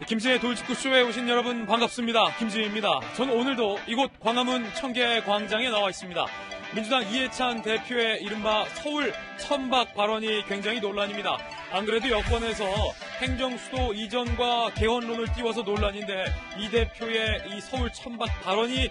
김지의 돌직구쇼에 오신 여러분 반갑습니다. 김지혜입니다. 저는 오늘도 이곳 광화문 청계광장에 나와 있습니다. 민주당 이해찬 대표의 이른바 서울 천박 발언이 굉장히 논란입니다. 안 그래도 여권에서 행정수도 이전과 개헌론을 띄워서 논란인데 이 대표의 이 서울 천박 발언이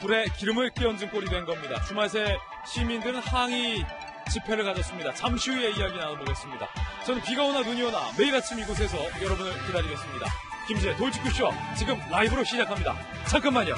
불에 기름을 끼얹은 꼴이 된 겁니다. 주말 새 시민들은 항의 집회를 가졌습니다. 잠시 후에 이야기 나눠보겠습니다. 저는 비가 오나 눈이 오나 매일 아침 이곳에서 여러분을 기다리겠습니다. 김지의 돌직구쇼 지금 라이브로 시작합니다. 잠깐만요.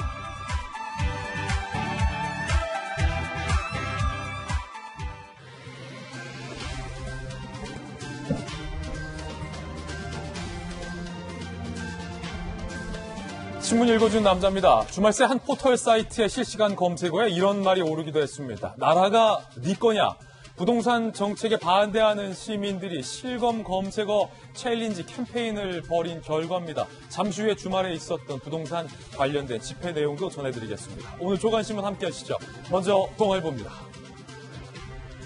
신문 읽어준 남자입니다. 주말새 한 포털 사이트의 실시간 검색어에 이런 말이 오르기도 했습니다. 나라가 네 거냐? 부동산 정책에 반대하는 시민들이 실검 검색어 챌린지 캠페인을 벌인 결과입니다. 잠시 후에 주말에 있었던 부동산 관련된 집회 내용도 전해드리겠습니다. 오늘 조간신문 함께 하시죠. 먼저 동아일보입니다.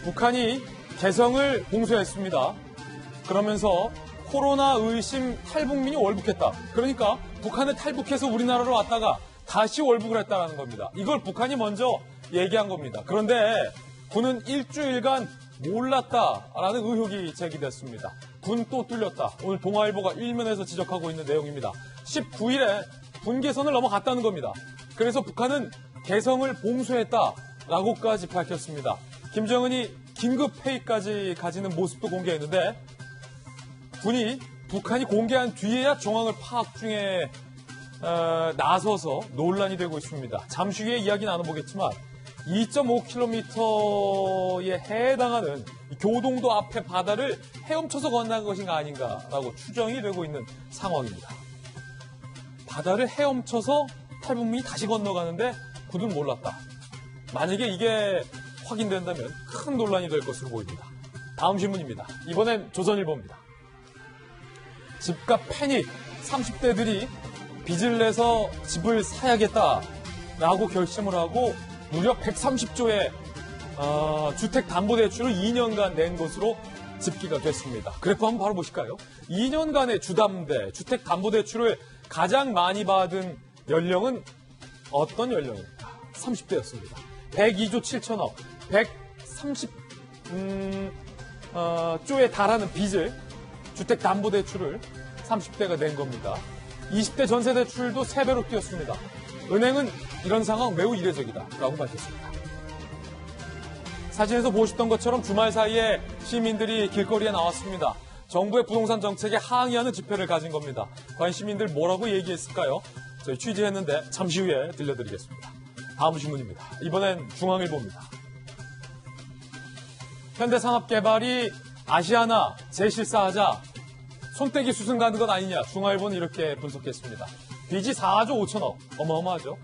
북한이 개성을 봉쇄했습니다. 그러면서 코로나 의심 탈북민이 월북했다. 그러니까 북한을 탈북해서 우리나라로 왔다가 다시 월북을 했다는 겁니다. 이걸 북한이 먼저 얘기한 겁니다. 그런데 군은 일주일간 몰랐다라는 의혹이 제기됐습니다. 군 또 뚫렸다. 오늘 동아일보가 일면에서 지적하고 있는 내용입니다. 19일에 군 개성을 넘어갔다는 겁니다. 그래서 북한은 개성을 봉쇄했다라고까지 밝혔습니다. 김정은이 긴급 회의까지 가지는 모습도 공개했는데 군이 북한이 공개한 뒤에야 정황을 파악 중에 나서서 논란이 되고 있습니다. 잠시 후에 이야기 나눠보겠지만 2.5km에 해당하는 교동도 앞에 바다를 헤엄쳐서 건너간 것인가 아닌가라고 추정이 되고 있는 상황입니다. 바다를 헤엄쳐서 탈북민이 다시 건너가는데 군은 몰랐다. 만약에 이게 확인된다면 큰 논란이 될 것으로 보입니다. 다음 신문입니다. 이번엔 조선일보입니다. 집값 패닉, 30대들이 빚을 내서 집을 사야겠다라고 결심을 하고 무려 130조의 주택담보대출을 2년간 낸 것으로 집계가 됐습니다. 그래프 한번 바로 보실까요? 2년간의 주담대, 주택담보대출을 가장 많이 받은 연령은 어떤 연령입니까? 30대였습니다. 102조 7천억, 130조에 달하는 빚을 주택담보대출을 30대가 낸 겁니다. 20대 전세대출도 3배로 뛰었습니다. 은행은 이런 상황 매우 이례적이다라고 밝혔습니다. 사진에서 보셨던 것처럼 주말 사이에 시민들이 길거리에 나왔습니다. 정부의 부동산 정책에 항의하는 집회를 가진 겁니다. 과연 시민들 뭐라고 얘기했을까요? 저희 취재했는데 잠시 후에 들려드리겠습니다. 다음 신문입니다. 이번엔 중앙일보입니다. 현대산업개발이 아시아나 재실사하자 손떼기 수순 가는 것 아니냐. 중앙일보는 이렇게 분석했습니다. 빚이 4조 5천억. 어마어마하죠.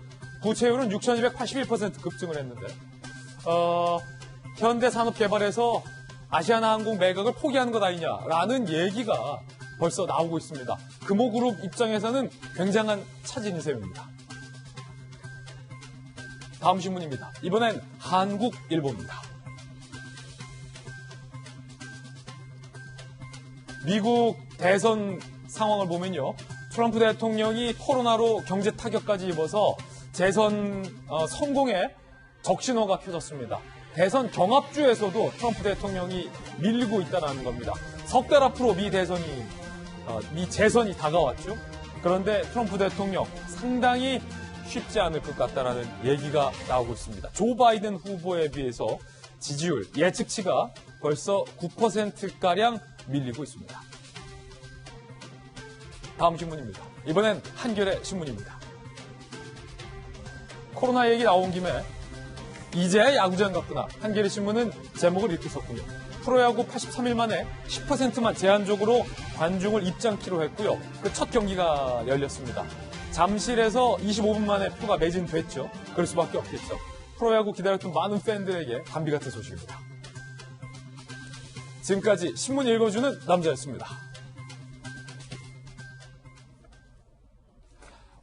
부채율은 6,281% 급증을 했는데 현대산업개발에서 아시아나항공 매각을 포기하는 것 아니냐라는 얘기가 벌써 나오고 있습니다. 금호그룹 입장에서는 굉장한 차질인 셈입니다. 다음 신문입니다. 이번엔 한국일보입니다. 미국 대선 상황을 보면요. 트럼프 대통령이 코로나로 경제 타격까지 입어서 재선 성공에 적신호가 켜졌습니다. 대선 경합주에서도 트럼프 대통령이 밀리고 있다는 겁니다. 석 달 앞으로 미 재선이 다가왔죠. 그런데 트럼프 대통령 상당히 쉽지 않을 것 같다라는 얘기가 나오고 있습니다. 조 바이든 후보에 비해서 지지율 예측치가 벌써 9%가량 밀리고 있습니다. 다음 신문입니다. 이번엔 한겨레 신문입니다. 코로나 얘기 나온 김에 이제야 야구장 같구나. 한겨레 신문은 제목을 이렇게 썼군요. 프로야구 83일 만에 10%만 제한적으로 관중을 입장키로 했고요. 그 첫 경기가 열렸습니다. 잠실에서 25분 만에 표가 매진됐죠. 그럴 수밖에 없겠죠. 프로야구 기다렸던 많은 팬들에게 담비 같은 소식입니다. 지금까지 신문 읽어주는 남자였습니다.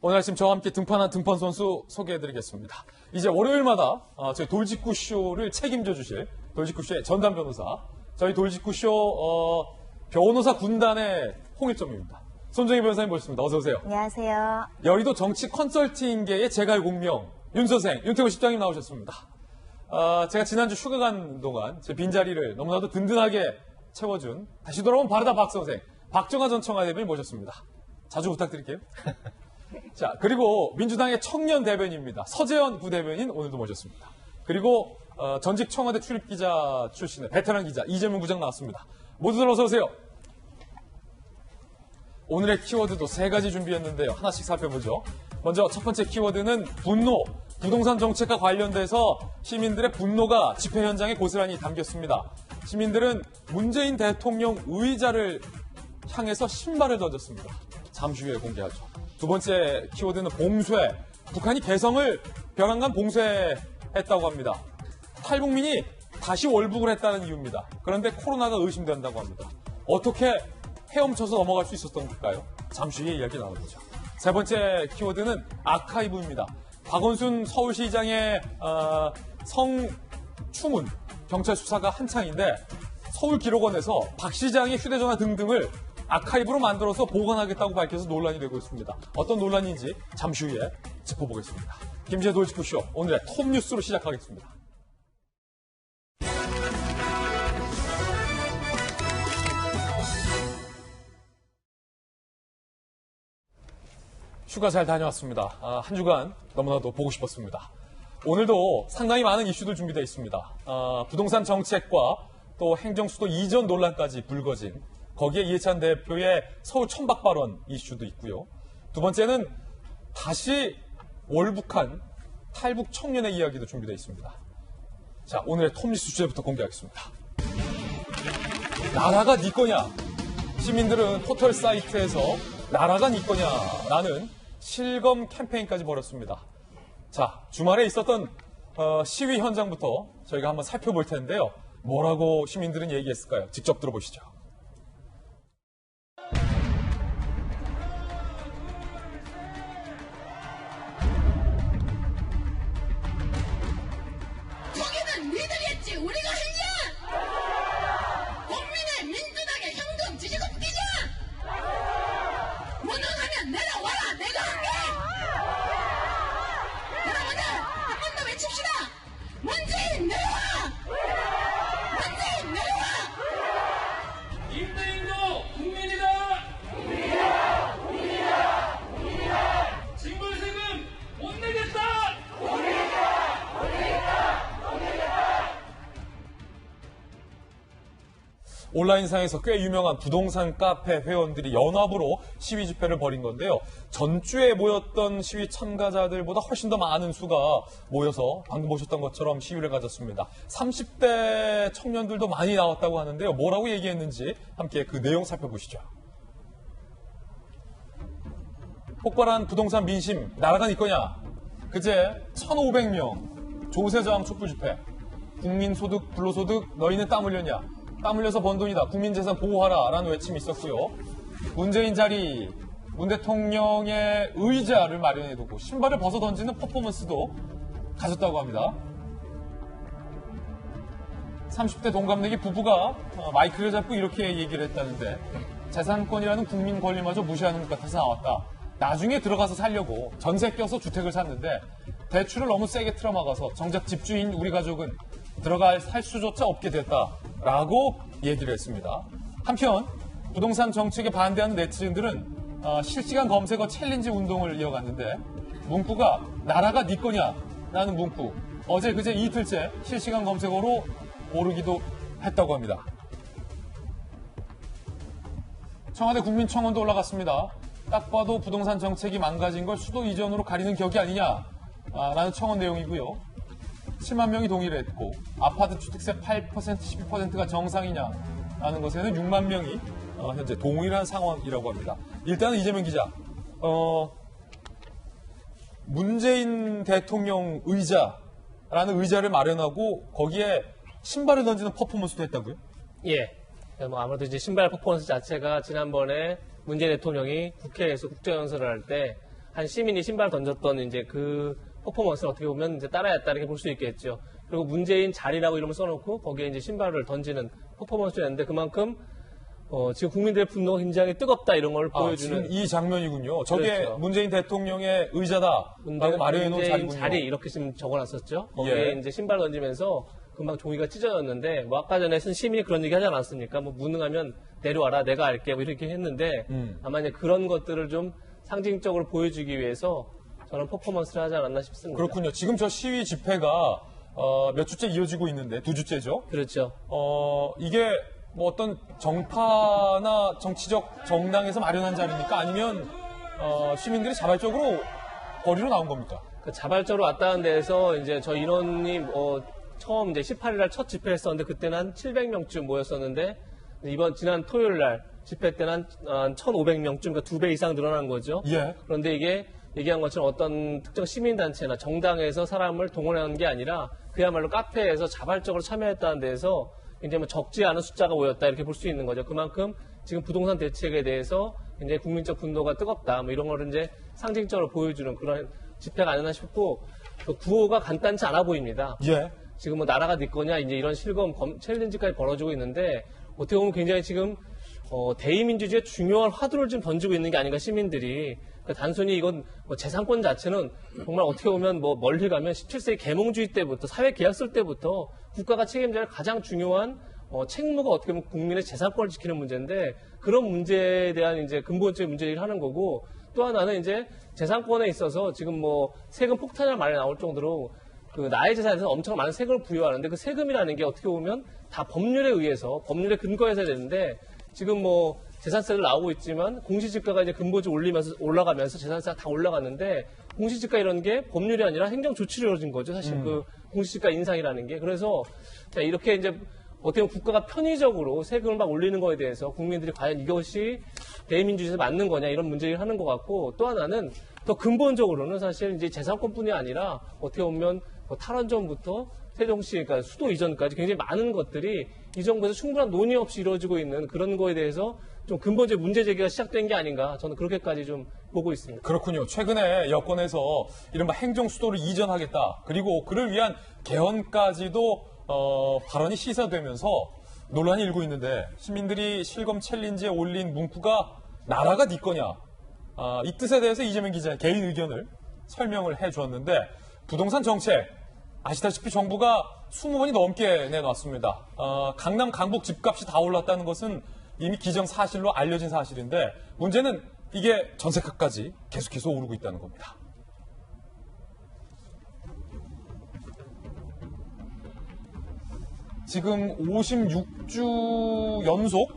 오늘 아침 저와 함께 등판한 등판 선수 소개해드리겠습니다. 이제 월요일마다 저희 돌직구쇼를 책임져 주실 돌직구쇼의 전담 변호사, 저희 돌직구쇼 변호사 군단의 홍일점입니다. 손정희 변호사님 모셨습니다. 어서 오세요. 안녕하세요. 여의도 정치 컨설팅계의 제갈공명 윤 선생, 윤태호 실장님 나오셨습니다. 제가 지난주 휴가 간 동안 제 빈자리를 너무나도 든든하게 채워준 다시 돌아온 바르다 박 선생, 박정아 전 청와대변인 모셨습니다. 자주 부탁드릴게요. 자, 그리고 민주당의 청년 대변인입니다. 서재현 부대변인 오늘도 모셨습니다. 그리고 전직 청와대 출입기자 출신의 베테랑 기자 이재명 부장 나왔습니다. 모두들 어서 오세요. 오늘의 키워드도 3가지 준비했는데요. 하나씩 살펴보죠. 먼저 첫 번째 키워드는 분노. 부동산 정책과 관련돼서 시민들의 분노가 집회 현장에 고스란히 담겼습니다. 시민들은 문재인 대통령 의자를 향해서 신발을 던졌습니다. 잠시 후에 공개하죠. 두 번째 키워드는 봉쇄. 북한이 개성을 벼랑간 봉쇄했다고 합니다. 탈북민이 다시 월북을 했다는 이유입니다. 그런데 코로나가 의심된다고 합니다. 어떻게 헤엄쳐서 넘어갈 수 있었던 걸까요? 잠시 후에 이야기 나눠보죠. 세 번째 키워드는 아카이브입니다. 박원순 서울시장의 성추문 경찰 수사가 한창인데 서울기록원에서 박 시장의 휴대전화 등등을 아카이브로 만들어서 보관하겠다고 밝혀서 논란이 되고 있습니다. 어떤 논란인지 잠시 후에 짚어보겠습니다. 김지혜 돌직구쇼 오늘의 톱뉴스로 시작하겠습니다. 휴가 잘 다녀왔습니다. 한 주간 너무나도 보고 싶었습니다. 오늘도 상당히 많은 이슈들 준비되어 있습니다. 부동산 정책과 또 행정수도 이전 논란까지 불거진 거기에 이해찬 대표의 서울 천박 발언 이슈도 있고요. 두 번째는 다시 월북한 탈북 청년의 이야기도 준비되어 있습니다. 자, 오늘의 톱뉴스 주제부터 공개하겠습니다. 나라가 네 거냐? 시민들은 포털 사이트에서 나라가 네 거냐라는 실검 캠페인까지 벌였습니다. 자, 주말에 있었던 시위 현장부터 저희가 한번 살펴볼 텐데요. 뭐라고 시민들은 얘기했을까요? 직접 들어보시죠. 거기는 니들이 했지 우리가 했냐? 국민의 민주당의 현금 지지급 끼냐? 무능하면 내려와라 내가 할게. 여러분들 한 번 더 외칩시다. 문재인 내려와. 문재인 내려와. 임대인도 국민이다. 징벌세금 못 내겠다. 온라인상에서 꽤 유명한 부동산 카페 회원들이 연합으로 시위 집회를 벌인 건데요. 전주에 모였던 시위 참가자들보다 훨씬 더 많은 수가 모여서 방금 보셨던 것처럼 시위를 가졌습니다. 30대 청년들도 많이 나왔다고 하는데요. 뭐라고 얘기했는지 함께 그 내용 살펴보시죠. 폭발한 부동산 민심, 나라가 네 거냐? 그제 1,500명 조세저항 촛불 집회. 국민소득, 불로소득, 너희는 땀 흘렸냐? 땀 흘려서 번 돈이다. 국민재산 보호하라. 라는 외침이 있었고요. 문재인 자리, 문 대통령의 의자를 마련해두고 신발을 벗어 던지는 퍼포먼스도 가졌다고 합니다. 30대 동갑내기 부부가 마이크를 잡고 이렇게 얘기를 했다는데 재산권이라는 국민 권리마저 무시하는 것 같아서 나왔다. 나중에 들어가서 살려고 전세 껴서 주택을 샀는데 대출을 너무 세게 틀어막아서 정작 집주인 우리 가족은 들어갈 살 수조차 없게 됐다라고 얘기를 했습니다. 한편 부동산 정책에 반대하는 네티즌들은 실시간 검색어 챌린지 운동을 이어갔는데 문구가 나라가 네 거냐 라는 문구 어제 그제 이틀째 실시간 검색어로 오르기도 했다고 합니다. 청와대 국민청원도 올라갔습니다. 딱 봐도 부동산 정책이 망가진 걸 수도 이전으로 가리는 격이 아니냐라는 청원 내용이고요. 7만 명이 동의를 했고 아파트 주택세 8%, 12%가 정상이냐라는 것에는 6만 명이 현재 동의를 한 상황이라고 합니다. 일단은 이재명 기자, 문재인 대통령 의자라는 의자를 마련하고 거기에 신발을 던지는 퍼포먼스도 했다고요? 예. 아무래도 이제 신발 퍼포먼스 자체가 지난번에 문재인 대통령이 국회에서 국정연설을 할 때 한 시민이 신발 던졌던 이제 그 퍼포먼스를 어떻게 보면 이제 따라했다 이렇게 볼 수 있겠죠. 그리고 문재인 자리라고 이름을 써놓고 거기에 이제 신발을 던지는 퍼포먼스였는데 그만큼 지금 국민들의 분노가 굉장히 뜨겁다 이런 걸 아, 보여주는 지금 이 장면이군요. 저게 그렇죠. 문재인 대통령의 의자다라고 마련해 놓은 자리군요. 자리 이렇게 지금 적어놨었죠. 거기에 예. 이제 신발 던지면서 금방 종이가 찢어졌는데 뭐 아까 전에 쓴 시민이 그런 얘기 하지 않았습니까? 뭐 무능하면 내려와라 내가 알게 뭐 이렇게 했는데 아마 이제 그런 것들을 좀 상징적으로 보여주기 위해서 저는 퍼포먼스를 하지 않았나 싶습니다. 그렇군요. 지금 저 시위 집회가 몇 주째 이어지고 있는데 2주째죠. 그렇죠. 이게 뭐 어떤 정파나 정치적 정당에서 마련한 자리입니까? 아니면 시민들이 자발적으로 거리로 나온 겁니까? 그 자발적으로 왔다는 데에서 이제 저 인원이 처음 이제 18일 날 첫 집회를 했었는데 그때는 한 700명쯤 모였었는데 지난 토요일 날 집회 때는 한 1,500명쯤 그러니까 2배 이상 늘어난 거죠. 예. 그런데 이게 얘기한 것처럼 어떤 특정 시민단체나 정당에서 사람을 동원한 게 아니라 그야말로 카페에서 자발적으로 참여했다는 데에서 이제 뭐 적지 않은 숫자가 모였다 이렇게 볼 수 있는 거죠. 그만큼 지금 부동산 대책에 대해서 이제 국민적 분노가 뜨겁다 뭐 이런 거를 이제 상징적으로 보여주는 그런 집회가 아니나 싶고 그 구호가 간단치 않아 보입니다. 예. 지금 뭐 나라가 네 거냐 이제 이런 실검 챌린지까지 벌어지고 있는데 어떻게 보면 굉장히 지금 대의민주주의의 중요한 화두를 좀 던지고 있는 게 아닌가 시민들이 그러니까 단순히 이건 뭐 재산권 자체는 정말 어떻게 보면 뭐 멀리 가면 17세기 계몽주의 때부터 사회계약서 때부터 국가가 책임져야 할 가장 중요한 책무가 어떻게 보면 국민의 재산권을 지키는 문제인데 그런 문제에 대한 이제 근본적인 문제를 하는 거고 또 하나는 이제 재산권에 있어서 지금 뭐 세금 폭탄이라는 말이 나올 정도로 그 나의 재산에서 엄청 많은 세금을 부여하는데 그 세금이라는 게 어떻게 보면 다 법률에 의해서 법률에 근거해서 해야 되는데 지금 뭐 재산세를 나오고 있지만 공시지가가 이제 근본적으로 올라가면서 재산세가 다 올라갔는데 공시지가 이런 게 법률이 아니라 행정 조치로 이루어진 거죠. 사실 그 공시지가 인상이라는 게. 그래서 이렇게 이제 어떻게 보면 국가가 편의적으로 세금을 막 올리는 거에 대해서 국민들이 과연 이것이 대의민주주의에서 맞는 거냐 이런 문제를 하는 것 같고 또 하나는 더 근본적으로는 사실 이제 재산권뿐이 아니라 어떻게 보면 뭐 탈원전부터 세종시, 그러니까 수도 이전까지 굉장히 많은 것들이 이 정부에서 충분한 논의 없이 이루어지고 있는 그런 거에 대해서 좀 근본적 문제 제기가 시작된 게 아닌가 저는 그렇게까지 좀 보고 있습니다. 그렇군요. 최근에 여권에서 이른바 행정 수도를 이전하겠다. 그리고 그를 위한 개헌까지도 발언이 시사되면서 논란이 일고 있는데 시민들이 실검 챌린지에 올린 문구가 나라가 네 거냐. 이 뜻에 대해서 이재명 기자의 개인 의견을 설명을 해주었는데 부동산 정책 아시다시피 정부가 20번이 넘게 내놨습니다. 강남 강북 집값이 다 올랐다는 것은 이미 기정사실로 알려진 사실인데 문제는 이게 전세가까지 계속해서 오르고 있다는 겁니다. 지금 56주 연속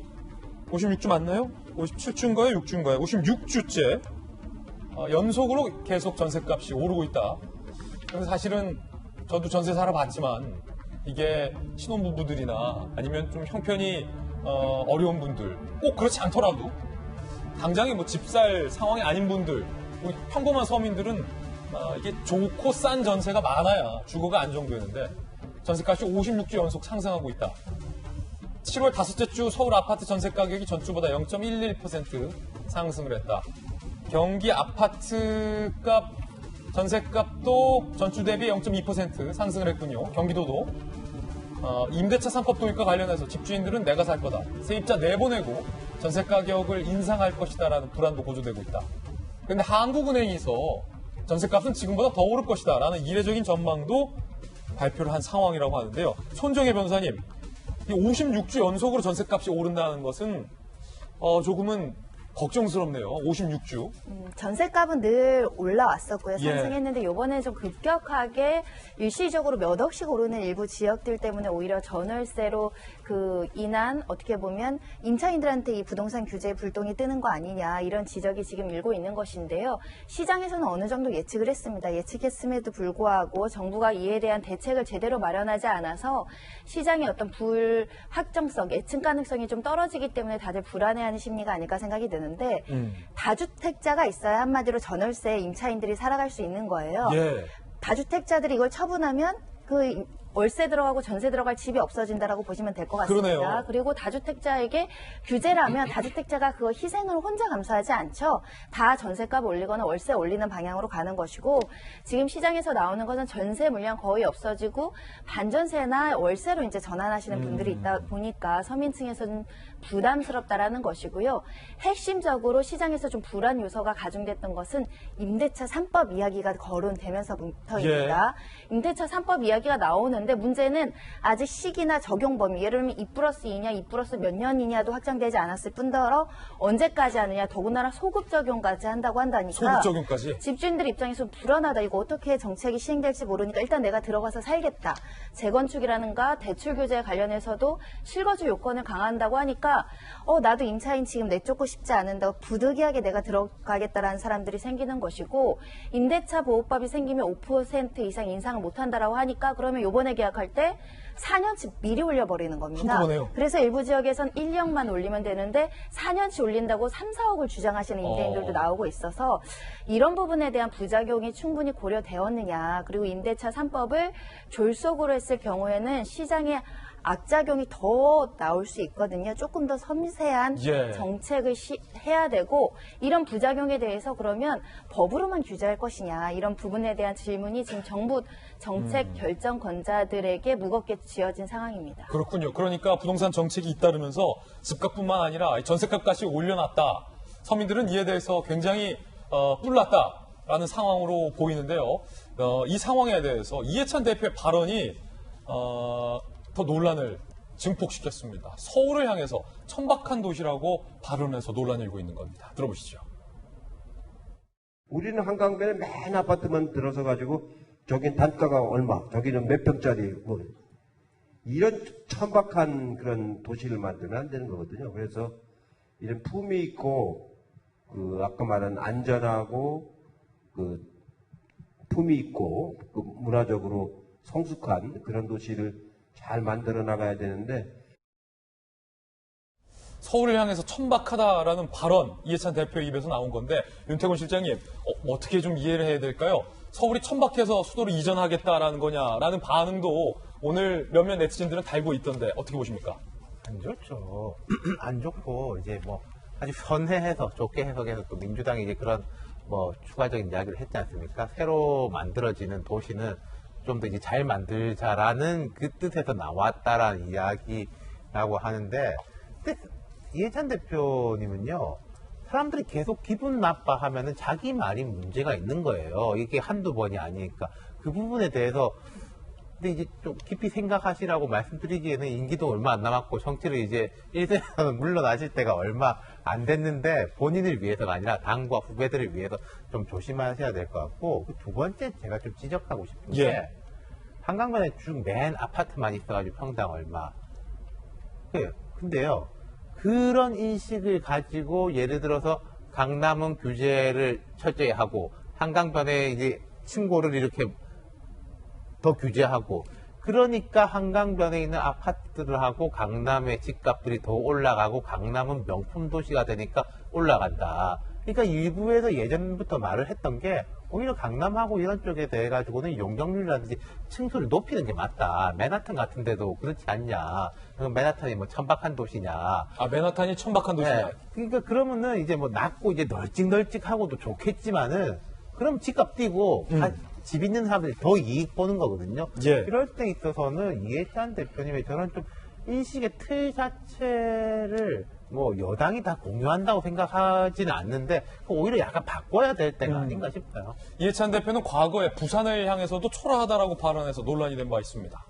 56주 맞나요? 57주인가요? 6주인가요? 56주째 연속으로 계속 전세값이 오르고 있다. 그래서 사실은 저도 전세 살아봤지만 이게 신혼부부들이나 아니면 좀 형편이 어려운 분들 꼭 그렇지 않더라도 당장에 뭐 집 살 상황이 아닌 분들 평범한 서민들은 이게 좋고 싼 전세가 많아야 주거가 안정되는데 전세값이 56주 연속 상승하고 있다. 7월 다섯째 주 서울 아파트 전세 가격이 전주보다 0.11% 상승을 했다. 경기 아파트 값 전세값도 전주 대비 0.2% 상승을 했군요. 경기도도. 임대차 3법 도입과 관련해서 집주인들은 내가 살 거다. 세입자 내보내고 전세 가격을 인상할 것이다라는 불안도 고조되고 있다. 그런데 한국은행에서 전세값은 지금보다 더 오를 것이다라는 이례적인 전망도 발표를 한 상황이라고 하는데요. 손정혜 변호사님, 이 56주 연속으로 전세값이 오른다는 것은 조금은 걱정스럽네요. 56주. 전세값은 늘 올라왔었고요. 예. 상승했는데 이번에 좀 급격하게 일시적으로 몇 억씩 오르는 일부 지역들 때문에 오히려 전월세로 인한 어떻게 보면 임차인들한테 이 부동산 규제의 불똥이 뜨는 거 아니냐 이런 지적이 지금 일고 있는 것인데요. 시장에서는 어느 정도 예측을 했습니다. 예측했음에도 불구하고 정부가 이에 대한 대책을 제대로 마련하지 않아서 시장의 어떤 불확정성, 예측 가능성이 좀 떨어지기 때문에 다들 불안해하는 심리가 아닐까 생각이 드는데 다주택자가 있어야 한마디로 전월세 임차인들이 살아갈 수 있는 거예요. 예. 다주택자들이 이걸 처분하면 그 월세 들어가고 전세 들어갈 집이 없어진다라고 보시면 될 것 같습니다. 그러네요. 그리고 다주택자에게 규제라면 다주택자가 그 희생을 혼자 감수하지 않죠. 다 전세값 올리거나 월세 올리는 방향으로 가는 것이고 지금 시장에서 나오는 것은 전세 물량 거의 없어지고 반전세나 월세로 이제 전환하시는 분들이 있다 보니까 서민층에서는 부담스럽다라는 것이고요. 핵심적으로 시장에서 좀 불안 요소가 가중됐던 것은 임대차 3법 이야기가 거론되면서부터입니다. 임대차 3법 이야기가 나오는데 문제는 아직 시기나 적용 범위, 예를 들면 2+2냐, 2+ 몇 년이냐도 확정되지 않았을 뿐더러 언제까지 하느냐, 더군다나 소급 적용까지 한다고 한다니까 소급 적용까지. 집주인들 입장에서 불안하다. 이거 어떻게 정책이 시행될지 모르니까 일단 내가 들어가서 살겠다. 재건축이라는가 대출 규제에 관련해서도 실거주 요건을 강화한다고 하니까 나도 임차인 지금 내쫓고 싶지 않은다고 부득이하게 내가 들어가겠다라는 사람들이 생기는 것이고, 임대차 보호법이 생기면 5% 이상 인상을 못한다라고 하니까 그러면 요번에 계약할 때 4년치 미리 올려버리는 겁니다. 한꺼번에요? 그래서 일부 지역에선 1, 2억만 올리면 되는데 4년치 올린다고 3, 4억을 주장하시는 임대인들도 나오고 있어서 이런 부분에 대한 부작용이 충분히 고려되었느냐, 그리고 임대차 3법을 졸속으로 했을 경우에는 시장에 악작용이 더 나올 수 있거든요. 조금 더 섬세한 예. 정책을 해야 되고, 이런 부작용에 대해서 그러면 법으로만 규제할 것이냐, 이런 부분에 대한 질문이 지금 정부 정책 결정권자들에게 무겁게 쥐어진 상황입니다. 그렇군요. 그러니까 부동산 정책이 잇따르면서 집값뿐만 아니라 전셋값까지 올려놨다. 서민들은 이에 대해서 굉장히 뿔났다라는 상황으로 보이는데요. 이 상황에 대해서 이해찬 대표의 발언이 더 논란을 증폭시켰습니다. 서울을 향해서 천박한 도시라고 발언해서 논란이 일고 있는 겁니다. 들어보시죠. 우리는 한강변에 맨 아파트만 들어서 가지고 저긴 단가가 얼마, 저기는 몇 평짜리 뭐 이런 천박한 그런 도시를 만들면 안 되는 거거든요. 그래서 이런 품위 있고 그 아까 말한 안전하고 그 품위 있고 그 문화적으로 성숙한 그런 도시를 잘 만들어 나가야 되는데, 서울을 향해서 천박하다라는 발언, 이해찬 대표의 입에서 나온 건데, 윤태곤 실장님, 어떻게 좀 이해를 해야 될까요? 서울이 천박해서 수도를 이전하겠다라는 거냐라는 반응도 오늘 몇몇 네티즌들은 달고 있던데, 어떻게 보십니까? 안 좋죠. 안 좋고, 이제 뭐, 아주 선회해서, 좋게 해석해서 또 민주당이 이제 그런 뭐, 추가적인 이야기를 했지 않습니까? 새로 만들어지는 도시는 좀 더 이제 잘 만들자라는 그 뜻에서 나왔다라는 이야기라고 하는데, 근데 이해찬 대표님은요, 사람들이 계속 기분 나빠하면은 자기 말이 문제가 있는 거예요. 이게 한두 번이 아니니까. 그 부분에 대해서, 근데 이제 좀 깊이 생각하시라고 말씀드리기에는 임기도 얼마 안 남았고, 정치를 이제 1세에서는 물러나실 때가 얼마 안 됐는데, 본인을 위해서가 아니라 당과 후배들을 위해서 좀 조심하셔야 될 것 같고, 두 번째 제가 좀 지적하고 싶은 게, 예. 한강변에 쭉 맨 아파트만 있어가지고 평당 얼마. 근데요, 그런 인식을 가지고 예를 들어서 강남은 규제를 철저히 하고, 한강변에 이제 층고를 이렇게 더 규제하고, 그러니까 한강변에 있는 아파트들하고 강남의 집값들이 더 올라가고, 강남은 명품 도시가 되니까 올라간다. 그러니까 일부에서 예전부터 말을 했던 게, 오히려 강남하고 이런 쪽에 대해 가지고는 용적률이라든지 층수를 높이는 게 맞다. 맨하탄 같은 데도 그렇지 않냐. 맨하탄이 뭐 천박한 도시냐. 아, 맨하탄이 천박한 도시냐. 네. 그러니까 그러면은 이제 뭐 낮고 이제 널찍널찍하고도 좋겠지만은, 그럼 집값 뛰고 집 있는 사람들이 더 이익 보는 거거든요. 예. 이럴 때 있어서는 이해찬 대표님의 저는 좀 인식의 틀 자체를 뭐 여당이 다 공유한다고 생각하지는 않는데, 오히려 약간 바꿔야 될 때가 아닌가 싶어요. 이해찬 대표는 과거에 부산을 향해서도 초라하다라고 발언해서 논란이 된 바 있습니다.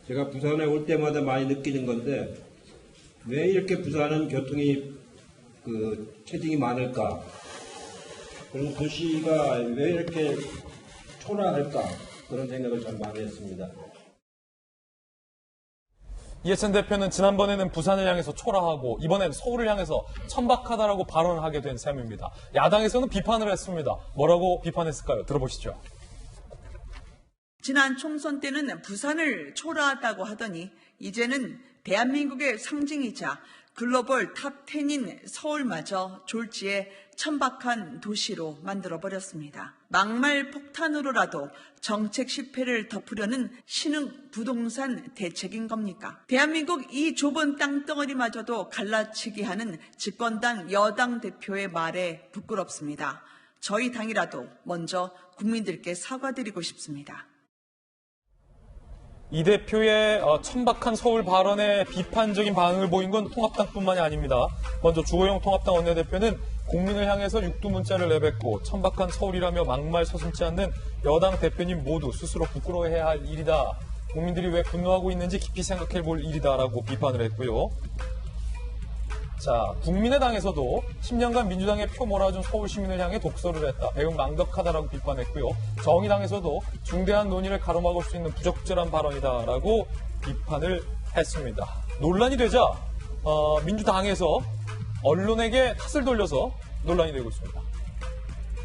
제가 부산에 올 때마다 많이 느끼는 건데, 왜 이렇게 부산은 교통이 체증이 많을까? 그리고 도시가 왜 이렇게 초라할까? 그런 생각을 참 많이 했습니다. 이해찬 대표는 지난번에는 부산을 향해서 초라하고 이번엔 서울을 향해서 천박하다라고 발언을 하게 된 셈입니다. 야당에서는 비판을 했습니다. 뭐라고 비판했을까요? 들어보시죠. 지난 총선 때는 부산을 초라하다고 하더니 이제는 대한민국의 상징이자 글로벌 탑10인 서울마저 졸지에 천박한 도시로 만들어버렸습니다. 막말 폭탄으로라도 정책 실패를 덮으려는 신흥 부동산 대책인 겁니까? 대한민국 이 좁은 땅덩어리마저도 갈라치기 하는 집권당 여당 대표의 말에 부끄럽습니다. 저희 당이라도 먼저 국민들께 사과드리고 싶습니다. 이 대표의 천박한 서울 발언에 비판적인 반응을 보인 건 통합당뿐만이 아닙니다. 먼저 주호영 통합당 원내대표는 국민을 향해서 육두문자를 내뱉고 천박한 서울이라며 막말 서슴지 않는 여당 대표님 모두 스스로 부끄러워해야 할 일이다. 국민들이 왜 분노하고 있는지 깊이 생각해 볼 일이다라고 비판을 했고요. 자, 국민의당에서도 10년간 민주당의 표 몰아준 서울 시민을 향해 독서를 했다. 배은 망덕하다라고 비판했고요. 정의당에서도 중대한 논의를 가로막을 수 있는 부적절한 발언이다라고 비판을 했습니다. 논란이 되자 민주당에서 언론에게 탓을 돌려서 논란이 되고 있습니다.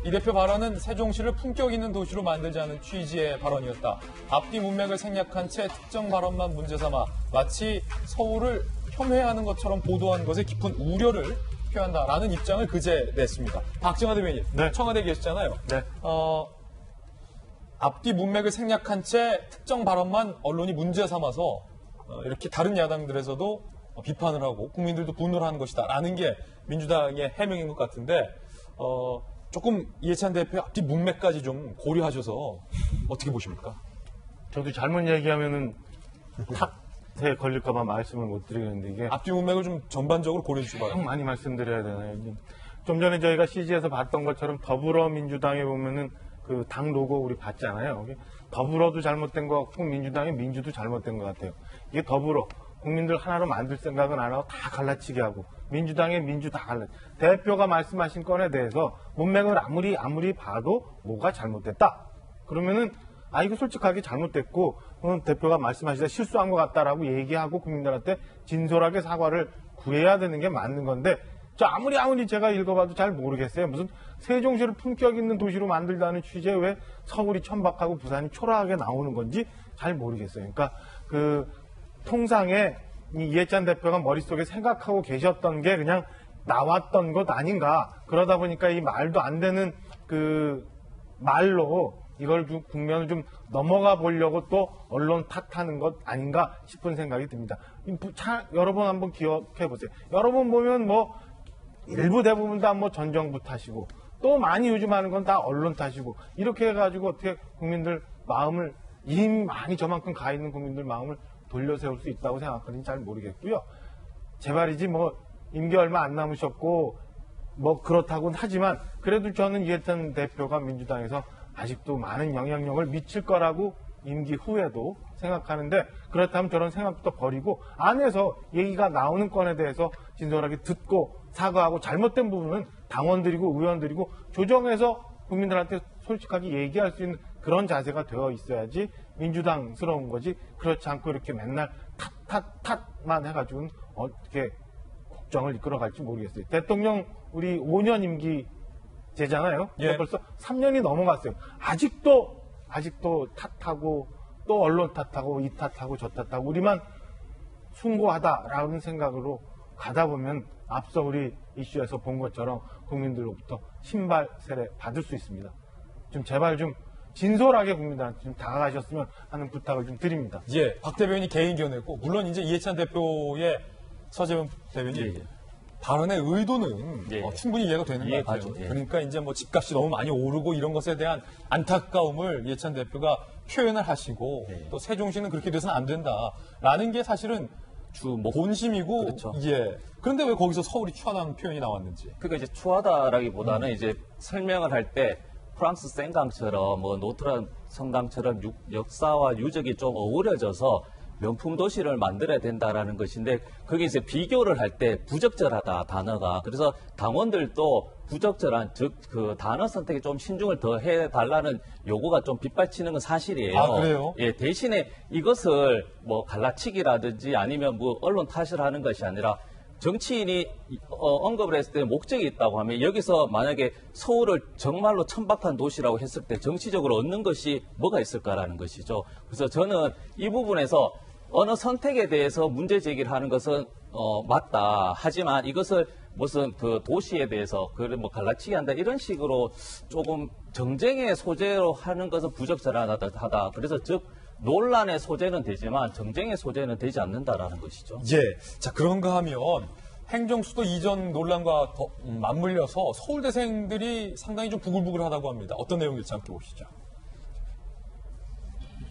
이 대표 발언은 세종시를 품격 있는 도시로 만들자는 취지의 발언이었다. 앞뒤 문맥을 생략한 채 특정 발언만 문제 삼아 마치 서울을 폄훼하는 것처럼 보도한 것에 깊은 우려를 표한다라는 입장을 그제 냈습니다. 박정하 대변인, 네. 청와대에 계시잖아요. 네. 앞뒤 문맥을 생략한 채 특정 발언만 언론이 문제 삼아서 이렇게 다른 야당들에서도 비판을 하고 국민들도 분노를 하는 것이다라는 게 민주당의 해명인 것 같은데 조금 이해찬 대표 앞뒤 문맥까지 좀 고려하셔서 어떻게 보십니까? 저도 잘못 얘기하면은 탓에 걸릴까봐 말씀을 못 드리겠는데 이게 앞뒤 문맥을 좀 전반적으로 고려해 주시기 좀 바랍니다. 많이 말씀드려야 되나요? 좀 전에 저희가 CG에서 봤던 것처럼 더불어민주당에 보면은 그 당 로고 우리 봤잖아요. 이게 더불어도 잘못된 것 같고 민주당의 민주도 잘못된 것 같아요. 이게 더불어 국민들 하나로 만들 생각은 안 하고 다 갈라치게 하고 민주당의 민주 다 대표가 말씀하신 건에 대해서 문맥을 아무리 봐도 뭐가 잘못됐다. 그러면은 이거 솔직하게 잘못됐고 대표가 말씀하시다 실수한 것 같다라고 얘기하고 국민들한테 진솔하게 사과를 구해야 되는 게 맞는 건데 아무리 제가 읽어봐도 잘 모르겠어요. 무슨 세종시를 품격 있는 도시로 만들다는 취지에 왜 서울이 천박하고 부산이 초라하게 나오는 건지 잘 모르겠어요. 그러니까 통상에 이해찬 대표가 머릿속에 생각하고 계셨던 게 그냥 나왔던 것 아닌가. 그러다 보니까 이 말도 안 되는 말로 이걸 좀 국면을 좀 넘어가 보려고 또 언론 탓하는 것 아닌가 싶은 생각이 듭니다. 여러 번 한번 기억해 보세요. 여러 번 보면 일부 대부분 다 전 정부 탓이고 또 많이 요즘 하는 건 다 언론 탓이고 이렇게 해가지고 어떻게 국민들 마음을 이미 많이 저만큼 가 있는 국민들 마음을 돌려세울 수 있다고 생각하는지 잘 모르겠고요. 제 말이지 임기 얼마 안 남으셨고 그렇다고는 하지만 그래도 저는 이해찬 대표가 민주당에서 아직도 많은 영향력을 미칠 거라고 임기 후에도 생각하는데 그렇다면 저런 생각부터 버리고 안에서 얘기가 나오는 건에 대해서 진솔하게 듣고 사과하고 잘못된 부분은 당원들이고 의원들이고 조정해서 국민들한테 솔직하게 얘기할 수 있는 그런 자세가 되어 있어야지 민주당스러운 거지 그렇지 않고 이렇게 맨날 탓만 해가지고는 어떻게 국정을 이끌어갈지 모르겠어요. 대통령 우리 5년 임기제잖아요. 예. 벌써 3년이 넘어갔어요. 아직도 탓하고 또 언론 탓하고 이 탓하고 저 탓하고 우리만 숭고하다라는 생각으로 가다 보면 앞서 우리 이슈에서 본 것처럼 국민들로부터 신발 세례 받을 수 있습니다. 좀 제발 좀 진솔하게 국민들한테 좀 다가가셨으면 하는 부탁을 좀 드립니다. 예, 박 대변인이 개인 견해고 물론 이제 이해찬 대표의 서재원 대변인 발언의 의도는 충분히 이해가 되는 것 같아요. 그러니까 이제 집값이 너무 많이 오르고 이런 것에 대한 안타까움을 이해찬 대표가 표현을 하시고 또 세종시는 그렇게 돼서는 안 된다라는 게 사실은 본심이고 그렇죠. 그런데 왜 거기서 서울이 추하다는 표현이 나왔는지. 그러니까 이제 추하다라기보다는 이제 설명을 할 때 프랑스 생강처럼 노트르담 성당처럼 역사와 유적이 좀 어우러져서 명품 도시를 만들어야 된다라는 것인데 그게 이제 비교를 할 때 부적절하다 단어가 그래서 당원들도 부적절한 즉 단어 선택에 좀 신중을 더 해달라는 요구가 좀 빗발치는 건 사실이에요. 아, 그래요? 예, 대신에 이것을 갈라치기라든지 아니면 언론 탓을 하는 것이 아니라 정치인이 언급을 했을 때 목적이 있다고 하면 여기서 만약에 서울을 정말로 천박한 도시라고 했을 때 정치적으로 얻는 것이 뭐가 있을까라는 것이죠. 그래서 저는 이 부분에서 어느 선택에 대해서 문제 제기를 하는 것은 맞다. 하지만 이것을 무슨 도시에 대해서 갈라치기 한다 이런 식으로 조금 정쟁의 소재로 하는 것은 부적절하다. 그래서 즉 논란의 소재는 되지만 정쟁의 소재는 되지 않는다라는 것이죠. 예. 자, 그런가 하면 행정수도 이전 논란과 맞물려서 서울대생들이 상당히 좀 부글부글하다고 합니다. 어떤 내용일지 함께 보시죠.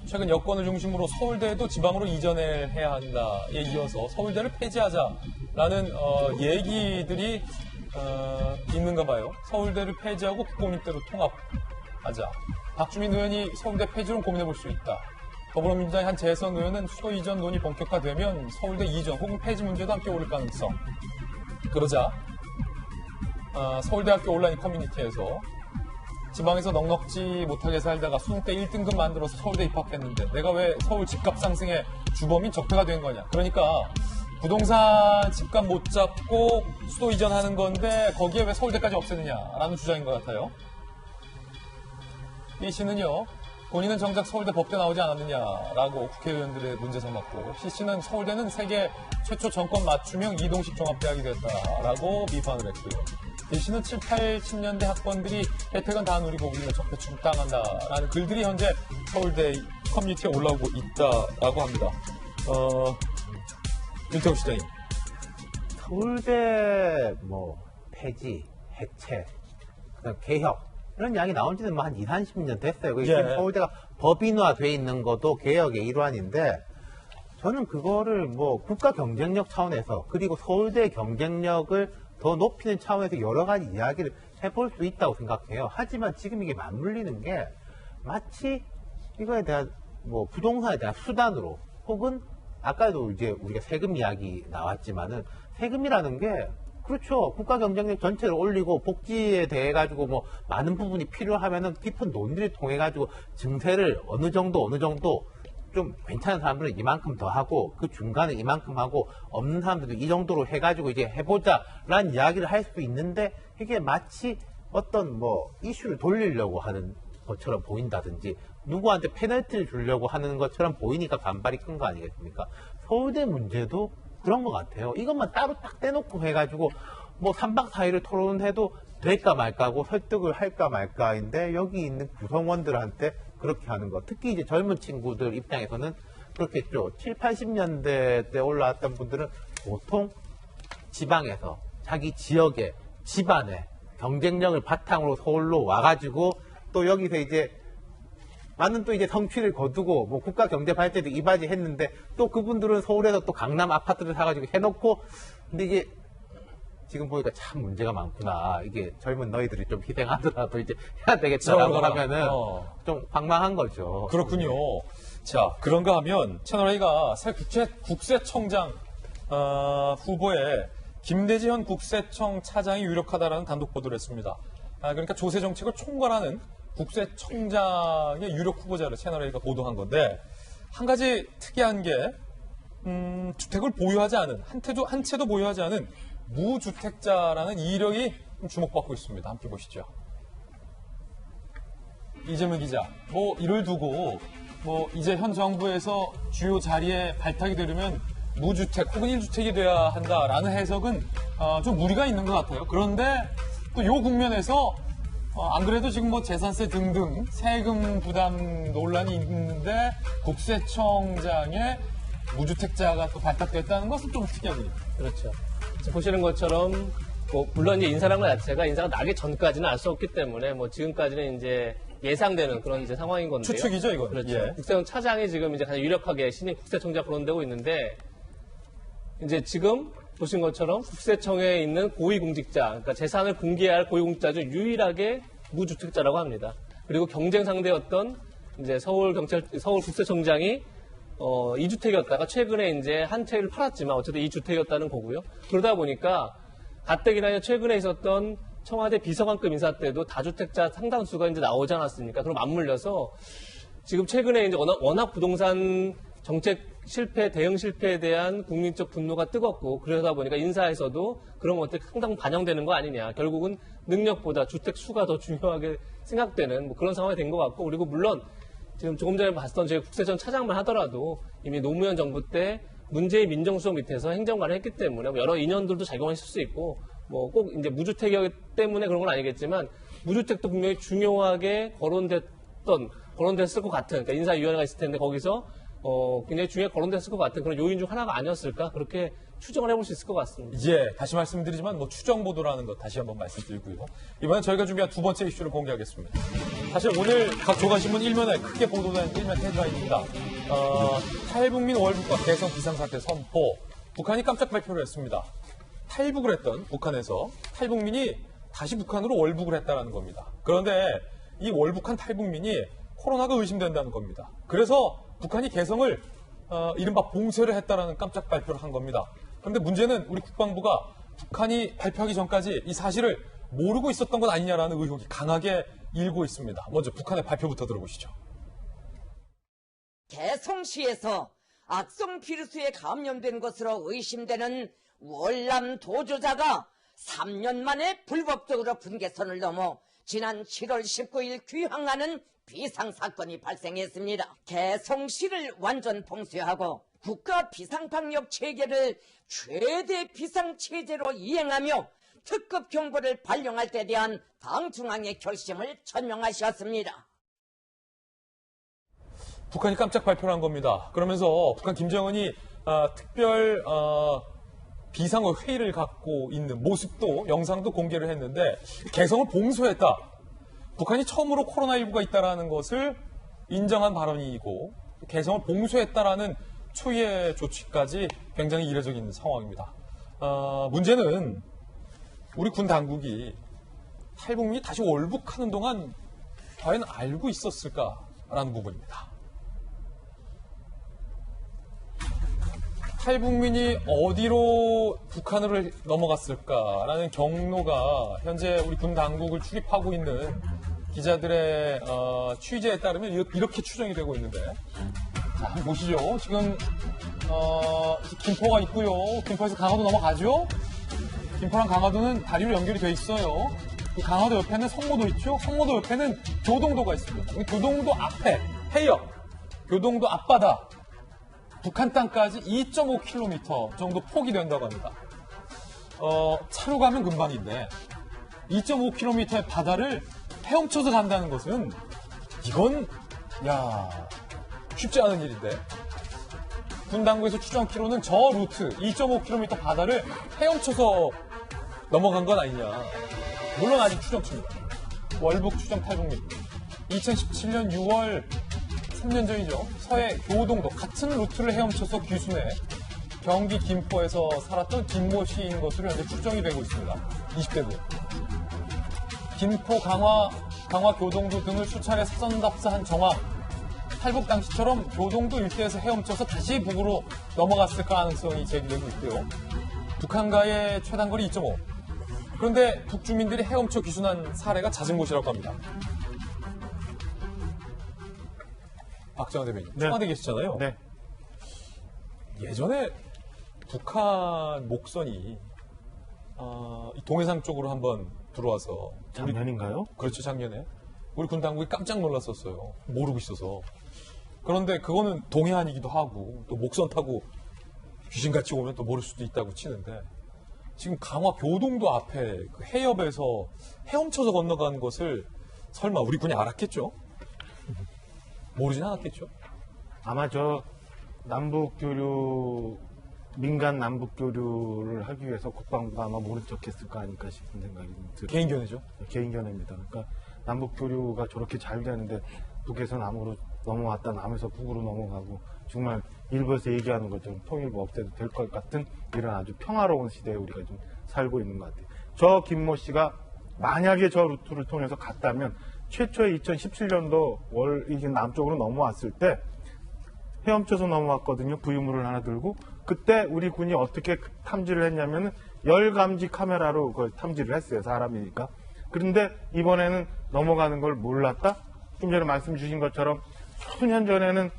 최근 여권을 중심으로 서울대도 지방으로 이전해야 한다에 이어서 서울대를 폐지하자라는 얘기들이 있는가 봐요. 서울대를 폐지하고 국공립대로 통합하자. 박주민 의원이 서울대 폐지론 고민해볼 수 있다. 더불어민주당의 한 재선 의원은 수도 이전 논의 본격화되면 서울대 이전 혹은 폐지 문제도 함께 오를 가능성. 그러자 서울대학교 온라인 커뮤니티에서 지방에서 넉넉지 못하게 살다가 수능 때 1등급 만들어서 서울대 입학했는데 내가 왜 서울 집값 상승의 주범인 적폐가 된 거냐. 그러니까 부동산 집값 못 잡고 수도 이전하는 건데 거기에 왜 서울대까지 없애느냐라는 주장인 것 같아요. 이 씨는요. 본인은 정작 서울대 법대 나오지 않았느냐라고 국회의원들의 문제 삼았고 시 씨는 서울대는 세계 최초 정권 맞춤형 이동식 종합대학이 됐다라고 비판을 했고요. 이 씨는 7, 80년대 학번들이 혜택은 다 누리고 우리는 적폐 취급당한다라는 글들이 현재 서울대 커뮤니티에 올라오고 있다라고 합니다. 윤태호 시장님. 서울대 뭐 폐지, 해체, 그다음 개혁 이런 이야기 나온 지는 한 20, 30년 됐어요. 지금 서울대가 법인화돼 있는 것도 개혁의 일환인데 저는 그거를 뭐 국가 경쟁력 차원에서 그리고 서울대 경쟁력을 더 높이는 차원에서 여러 가지 이야기를 해볼 수 있다고 생각해요. 하지만 지금 이게 맞물리는 게 마치 이거에 대한 뭐 부동산에 대한 수단으로 혹은 아까도 이제 우리가 세금 이야기 나왔지만은 세금이라는 게 그렇죠. 국가 경쟁력 전체를 올리고 복지에 대해 가지고 뭐 많은 부분이 필요하면은 깊은 논의를 통해 가지고 증세를 어느 정도 좀 괜찮은 사람들은 이만큼 더 하고 그 중간에 이만큼 하고 없는 사람들도 이 정도로 해가지고 이제 해보자라는 이야기를 할 수 있는데 이게 마치 어떤 뭐 이슈를 돌리려고 하는 것처럼 보인다든지 누구한테 페널티를 주려고 하는 것처럼 보이니까 반발이 큰 거 아니겠습니까? 서울대 문제도 그런 것 같아요. 이것만 따로 딱 떼놓고 해가지고 뭐 3박 4일을 토론해도 될까 말까고 설득을 할까 말까인데 여기 있는 구성원들한테 그렇게 하는 거. 특히 이제 젊은 친구들 입장에서는 그렇겠죠. 7, 80년대 때 올라왔던 분들은 보통 지방에서 자기 지역에 집안에 경쟁력을 바탕으로 서울로 와가지고 또 여기서 이제 많은 또 이제 성취를 거두고 뭐 국가 경제 발전도 이바지 했는데 또 그분들은 서울에서 또 강남 아파트를 사가지고 해놓고 근데 이게 지금 보니까 참 문제가 많구나. 이게 젊은 너희들이 좀 희생하더라도 이제 해야 되겠다라고 하면은 좀 황망한 거죠. 그렇군요. 자, 그런가 하면 채널A가 새 국세청장 후보에 김대지현 국세청 차장이 유력하다라는 단독 보도를 했습니다. 그러니까 조세 정책을 총괄하는 국세청장의 유력 후보자를 채널A가 보도한 건데 한 가지 특이한 게 주택을 보유하지 않은 한 채도 보유하지 않은 무주택자라는 이력이 주목받고 있습니다. 함께 보시죠. 이재명 기자, 뭐 이를 두고 뭐 이제 현 정부에서 주요 자리에 발탁이 되려면 무주택 혹은 1주택이 돼야 한다라는 해석은 좀 무리가 있는 것 같아요. 그런데 또 요 국면에서 안 그래도 지금 뭐 재산세 등등 세금 부담 논란이 있는데 국세청장에 무주택자가 또 발탁됐다는 것은 좀 특이하군요. 그렇죠. 보시는 것처럼 뭐 물론 이제 인사라는 것 자체가 인사가 나기 전까지는 알 수 없기 때문에 뭐 지금까지는 이제 예상되는 그런 이제 상황인 건데요. 추측이죠, 이건. 그렇죠. 예. 국세청 차장이 지금 이제 가장 유력하게 신임 국세청장 거론되고 있는데 이제 지금 보신 것처럼 국세청에 있는 고위공직자, 그러니까 재산을 공개해야 할 고위공직자 중 유일하게 무주택자라고 합니다. 그리고 경쟁 상대였던 이제 서울 국세청장이 2주택이었다가 최근에 이제 한 채를 팔았지만 어쨌든 2주택이었다는 거고요. 그러다 보니까 가뜩이나 최근에 있었던 청와대 비서관급 인사 때도 다주택자 상당수가 이제 나오지 않았습니까? 그럼 맞물려서 지금 최근에 이제 워낙 부동산 정책 실패, 대응 실패에 대한 국민적 분노가 뜨겁고 그러다 보니까 인사에서도 그런 것들이 상당 반영되는 거 아니냐. 결국은 능력보다 주택 수가 더 중요하게 생각되는 뭐 그런 상황이 된 것 같고 그리고 물론 지금 조금 전에 봤던 저희 국세청 차장만 하더라도 이미 노무현 정부 때 문재인 민정수석 밑에서 행정관을 했기 때문에 여러 인연들도 작용했을 수 있고 뭐 꼭 이제 무주택이기 때문에 그런 건 아니겠지만 무주택도 분명히 중요하게 거론됐을 것 같은 그러니까 인사위원회가 있을 텐데 거기서 굉장히 중요하게 거론됐을 것 같은 그런 요인 중 하나가 아니었을까 그렇게 추정을 해볼 수 있을 것 같습니다. 예, 다시 말씀드리지만 뭐 추정 보도라는 것 다시 한번 말씀드리고요. 이번엔 저희가 준비한 두 번째 이슈를 공개하겠습니다. 사실 오늘 각 조간신문 1면에 크게 보도된 1면 헤드라인입니다. 탈북민 월북과 개성 비상사태 선포. 북한이 깜짝 발표를 했습니다. 탈북을 했던 북한에서 탈북민이 다시 북한으로 월북을 했다는 겁니다. 그런데 이 월북한 탈북민이 코로나가 의심된다는 겁니다. 그래서 북한이 개성을 이른바 봉쇄를 했다라는 깜짝 발표를 한 겁니다. 그런데 문제는 우리 국방부가 북한이 발표하기 전까지 이 사실을 모르고 있었던 것 아니냐라는 의혹이 강하게 일고 있습니다. 먼저 북한의 발표부터 들어보시죠. 개성시에서 악성 비루스에 감염된 것으로 의심되는 월남 도주자가 3년 만에 불법적으로 분계선을 넘어 지난 7월 19일 귀향하는 비상사건이 발생했습니다. 개성시를 완전 봉쇄하고 국가 비상방역 체계를 최대 비상체제로 이행하며 특급 경보를 발령할 때 대한 당 중앙의 결심을 천명하셨습니다. 북한이 깜짝 발표를 한 겁니다. 그러면서 북한 김정은이 특별 비상회의를 갖고 있는 모습도 영상도 공개를 했는데 개성을 봉쇄했다. 북한이 처음으로 코로나19가 있다는 것을 인정한 발언이고 개성을 봉쇄했다라는 초유의 조치까지 굉장히 이례적인 상황입니다. 문제는 우리 군 당국이 탈북민이 다시 월북하는 동안 과연 알고 있었을까라는 부분입니다. 탈북민이 어디로 북한으로 넘어갔을까라는 경로가 현재 우리 군 당국을 출입하고 있는 기자들의 취재에 따르면 이렇게 추정이 되고 있는데, 자, 한번 보시죠. 지금 김포가 있고요. 김포에서 강화도 넘어가죠. 김포랑 강화도는 다리로 연결이 돼 있어요. 이 강화도 옆에는 성모도 있죠. 성모도 옆에는 교동도가 있습니다. 교동도 앞에 해역, 교동도 앞바다, 북한 땅까지 2.5km 정도 폭이 된다고 합니다. 차로 가면 금방인데 2.5km의 바다를 헤엄쳐서 간다는 것은 이건 쉽지 않은 일인데, 군 당국에서 추정키로는 저 루트 2.5km 바다를 헤엄쳐서 넘어간 건 아니냐. 물론 아직 추정치입니다. 월북 추정 탈북민. 2017년 6월 3년 전이죠. 서해 교동도 같은 루트를 헤엄쳐서 귀순해 경기 김포에서 살았던 김모 씨인 것으로 현재 추정이 되고 있습니다. 20대고요. 김포, 강화 교동도 등을 수차례 사전 답사한 정황. 탈북 당시처럼 교동도 일대에서 헤엄쳐서 다시 북으로 넘어갔을 가능성이 제기되고 있고요. 북한과의 최단거리 2.5. 그런데 북주민들이 헤엄쳐 귀순한 사례가 잦은 곳이라고 합니다. 박정환 대변인, 청와대 계시잖아요. 네. 예전에 북한 목선이 동해상 쪽으로 한번 들어와서 작년인가요? 그렇죠, 작년에 우리 군 당국이 깜짝 놀랐었어요. 모르고 있어서. 그런데 그거는 동해안이기도 하고 또 목선 타고 귀신같이 오면 또 모를 수도 있다고 치는데, 지금 강화 교동도 앞에 그 해협에서 헤엄쳐서 건너간 것을 설마 우리 군이 알았겠죠? 모르진 않았겠죠? 아마 저 민간 남북교류를 하기 위해서 국방부가 아마 모른 척 했을 거 아닐까 싶은 생각이 들어요. 개인견해죠? 개인견해입니다. 그러니까 남북교류가 저렇게 잘 되는데 북에서 남으로 넘어왔다 남에서 북으로 넘어가고 정말 일부에서 얘기하는 것처럼 통일부 없애도 될 것 같은 이런 아주 평화로운 시대에 우리가 좀 살고 있는 것 같아요. 저 김모 씨가 만약에 저 루트를 통해서 갔다면 최초의 2017년도 이게 남쪽으로 넘어왔을 때 헤엄쳐서 넘어왔거든요. 부유물을 하나 들고. 그때 우리 군이 어떻게 탐지를 했냐면 열감지 카메라로 그걸 탐지를 했어요. 사람이니까. 그런데 이번에는 넘어가는 걸 몰랐다? 좀 전에 말씀 주신 것처럼 수년 전에는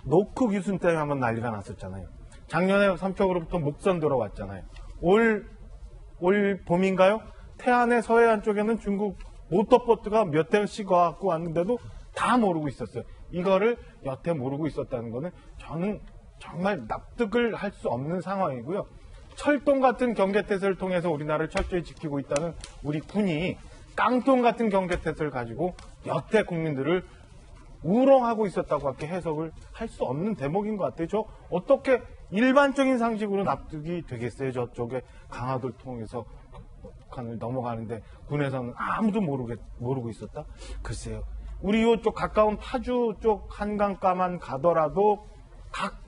노크 귀순 때문에 한번 난리가 났었잖아요. 작년에 삼척으로부터 목선 들어왔잖아요. 올 봄인가요? 태안의 서해안 쪽에는 중국 모터보트가 몇 대씩 와갖고 왔는데도 다 모르고 있었어요. 이거를 여태 모르고 있었다는 거는 저는 정말 납득을 할 수 없는 상황이고요. 철동 같은 경계태세를 통해서 우리나라를 철저히 지키고 있다는 우리 군이 깡통 같은 경계태세를 가지고 여태 국민들을 우롱하고 있었다고밖에 해석을 할 수 없는 대목인 것 같아요. 저 어떻게 일반적인 상식으로 납득이 되겠어요? 저쪽에 강화도를 통해서 북한을 넘어가는데 군에서는 아무도 모르고 있었다? 글쎄요. 우리 이쪽 가까운 파주 쪽 한강가만 가더라도 각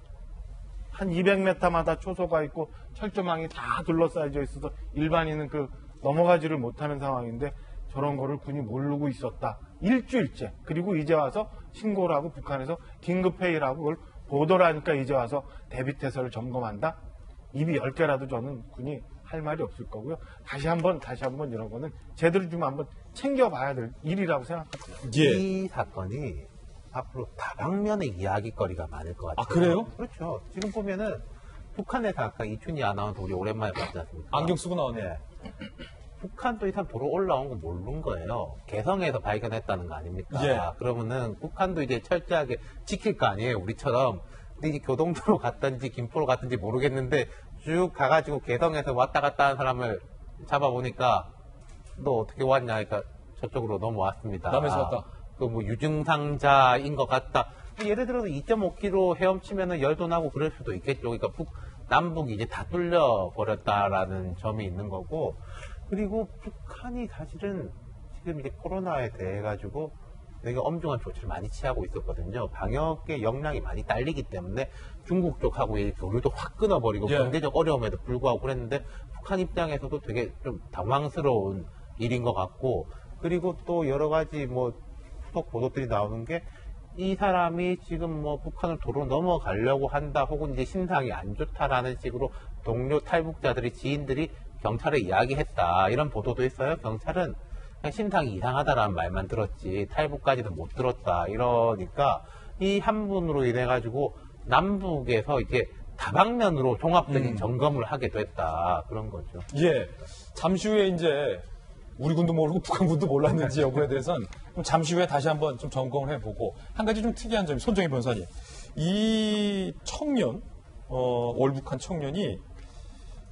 한 200m마다 초소가 있고 철조망이 다 둘러싸여져 있어서 일반인은 그 넘어가지를 못하는 상황인데 저런 거를 군이 모르고 있었다. 일주일째. 그리고 이제 와서 신고를 하고 북한에서 긴급회의를 하고 그걸 보도를 하니까 이제 와서 대비태세를 점검한다. 입이 10개라도 저는 군이 할 말이 없을 거고요. 다시 한번 이런 거는 제대로 좀 한번 챙겨봐야 될 일이라고 생각합니다. 이 사건이 앞으로 다방면의 이야기거리가 많을 것 같아요. 아, 그래요? 그렇죠. 지금 보면은 북한에서 아까 이춘희 아나운서 우리 오랜만에 봤지 않습니까? 안경 쓰고 나왔네. 네. 북한도 이 사람 도로 올라온 거 모르는 거예요. 개성에서 발견했다는 거 아닙니까? 예. 그러면은 북한도 이제 철저하게 지킬 거 아니에요, 우리처럼. 근데 이제 교동도로 갔든지 김포로 갔든지 모르겠는데 쭉 가가지고 개성에서 왔다 갔다 하는 사람을 잡아보니까 너 어떻게 왔냐? 그러니까 저쪽으로 넘어왔습니다. 남에서 왔다. 그 뭐 유증상자인 것 같다. 예를 들어서 2.5km 헤엄치면은 열도 나고 그럴 수도 있겠죠. 그러니까 남북이 이제 다 뚫려 버렸다라는 점이 있는 거고. 그리고 북한이 사실은 지금 이제 코로나에 대해 가지고 되게 엄중한 조치를 많이 취하고 있었거든요. 방역의 역량이 많이 딸리기 때문에 중국 쪽하고 이 교류도 확 끊어버리고 예. 경제적 어려움에도 불구하고 그랬는데 북한 입장에서도 되게 좀 당황스러운 일인 것 같고, 그리고 또 여러 가지 뭐 후속 보도들이 나오는 게 이 사람이 지금 뭐 북한을 도로 넘어가려고 한다 혹은 이제 신상이 안 좋다라는 식으로 동료 탈북자들이 지인들이 경찰에 이야기했다 이런 보도도 있어요. 경찰은 그냥 신상이 이상하다라는 말만 들었지 탈북까지도 못 들었다 이러니까 이 한 분으로 인해 가지고 남북에서 이제 다방면으로 종합적인 점검을 하게 됐다 그런 거죠. 예. 잠시 후에 이제 우리 군도 모르고 북한 군도 몰랐는지 여부에 대해서는 잠시 후에 다시 한번 좀 점검을 해보고, 한 가지 좀 특이한 점이 손정희 변호사님, 이 청년, 월북한 청년이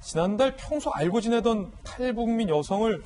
지난달 평소 알고 지내던 탈북민 여성을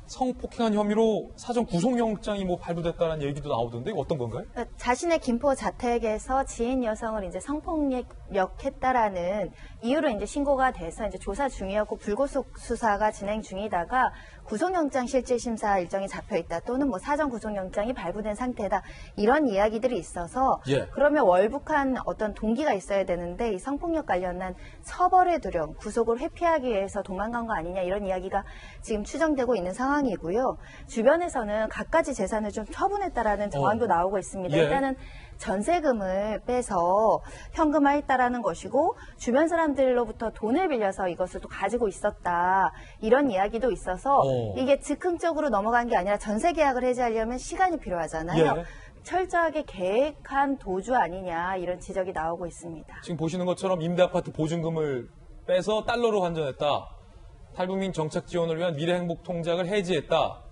성폭행한 혐의로 사전 구속영장이 뭐 발부됐다는 얘기도 나오던데 이거 어떤 건가요? 자신의 김포 자택에서 지인 여성을 이제 성폭력했다라는 이유로 이제 신고가 돼서 이제 조사 중이었고 불구속 수사가 진행 중이다가 구속영장 실질심사 일정이 잡혀 있다 또는 뭐 사전 구속영장이 발부된 상태다 이런 이야기들이 있어서 예. 그러면 월북한 어떤 동기가 있어야 되는데 이 성폭력 관련한 처벌의 두려움, 구속을 회피하기 위해서 도망간 거 아니냐 이런 이야기가 지금 추정되고 있는 상황이고요. 주변에서는 갖가지 재산을 좀 처분했다라는 정황도 나오고 있습니다. 예. 일단은 전세금을 빼서 현금화했다라는 것이고 주변 사람들로부터 돈을 빌려서 이것을 또 가지고 있었다 이런 이야기도 있어서 이게 즉흥적으로 넘어간 게 아니라 전세 계약을 해지하려면 시간이 필요하잖아요. 예. 철저하게 계획한 도주 아니냐 이런 지적이 나오고 있습니다. 지금 보시는 것처럼 임대아파트 보증금을 빼서 달러로 환전했다. 탈북민 정착 지원을 위한 미래행복 통장을 해지했다.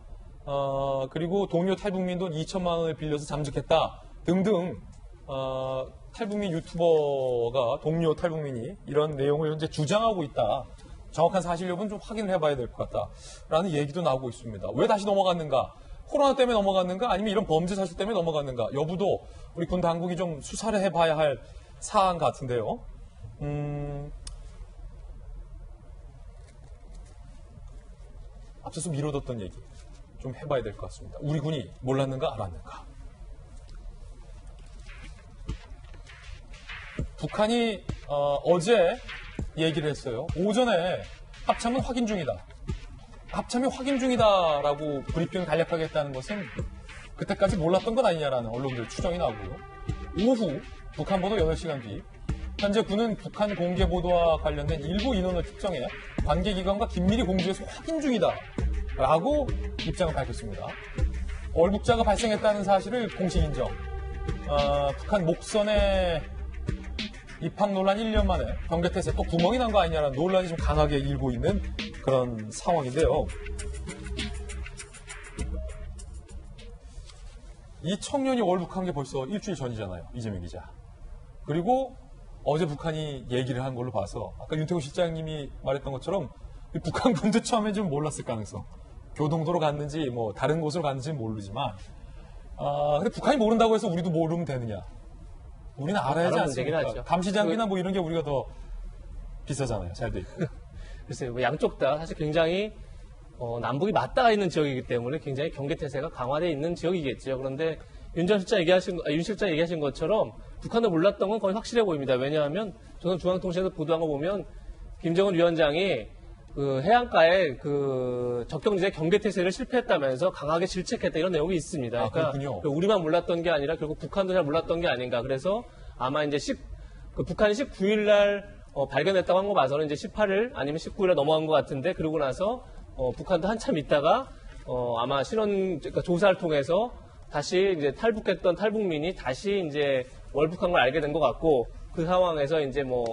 그리고 동료 탈북민 돈 2천만 원을 빌려서 잠적했다. 등등 탈북민 유튜버가 동료 탈북민이 이런 내용을 현재 주장하고 있다. 정확한 사실 여부는 좀 확인을 해봐야 될 것 같다라는 얘기도 나오고 있습니다. 왜 다시 넘어갔는가? 코로나 때문에 넘어갔는가? 아니면 이런 범죄 사실 때문에 넘어갔는가? 여부도 우리 군 당국이 좀 수사를 해봐야 할 사안 같은데요. 앞서서 미뤄뒀던 얘기 좀 해봐야 될 것 같습니다. 우리 군이 몰랐는가 알았는가? 북한이 어제 얘기를 했어요. 오전에 합참은 확인 중이다. 합참이 확인 중이다라고 브리핑을 간략하게 했다는 것은 그때까지 몰랐던 것 아니냐라는 언론들 추정이 나오고요. 오후 북한 보도 8시간 뒤 현재 군은 북한 공개 보도와 관련된 일부 인원을 특정해 관계기관과 긴밀히 공조해서 확인 중이다라고 입장을 밝혔습니다. 월북자가 발생했다는 사실을 공식 인정. 북한 목선에 입학 논란 1년 만에 경계태세 또 구멍이 난 거 아니냐라는 논란이 좀 강하게 일고 있는 그런 상황인데요. 이 청년이 월북한 게 벌써 일주일 전이잖아요. 이재명 기자. 그리고 어제 북한이 얘기를 한 걸로 봐서 아까 윤태호 실장님이 말했던 것처럼 북한 군도 처음에 좀 몰랐을 가능성. 교동도로 갔는지 뭐 다른 곳으로 갔는지는 모르지만 근데 북한이 모른다고 해서 우리도 모르면 되느냐. 우리는 알아야지 않습니까? 감시장비나 뭐 이런 게 우리가 더 비싸잖아요. 잘 돼 있고. 글쎄요, 뭐 양쪽 다 사실 굉장히 남북이 맞닿아 있는 지역이기 때문에 굉장히 경계태세가 강화되어 있는 지역이겠죠. 그런데 윤 실장 얘기하신 것처럼 북한도 몰랐던 건 거의 확실해 보입니다. 왜냐하면 조선중앙통신에서 보도한 거 보면 김정은 위원장이 그 해안가에 그 적경지대 경계태세를 실패했다면서 강하게 질책했다 이런 내용이 있습니다. 그러니까 그렇군요. 우리만 몰랐던 게 아니라 결국 북한도 잘 몰랐던 게 아닌가. 그래서 아마 이제 북한이 19일 날 발견했다고 한 거 봐서는 이제 18일 아니면 19일 날 넘어간 것 같은데 그러고 나서 북한도 한참 있다가 아마 그러니까 조사를 통해서 다시 이제 탈북했던 탈북민이 다시 이제 월북한 걸 알게 된 것 같고 그 상황에서 이제 뭐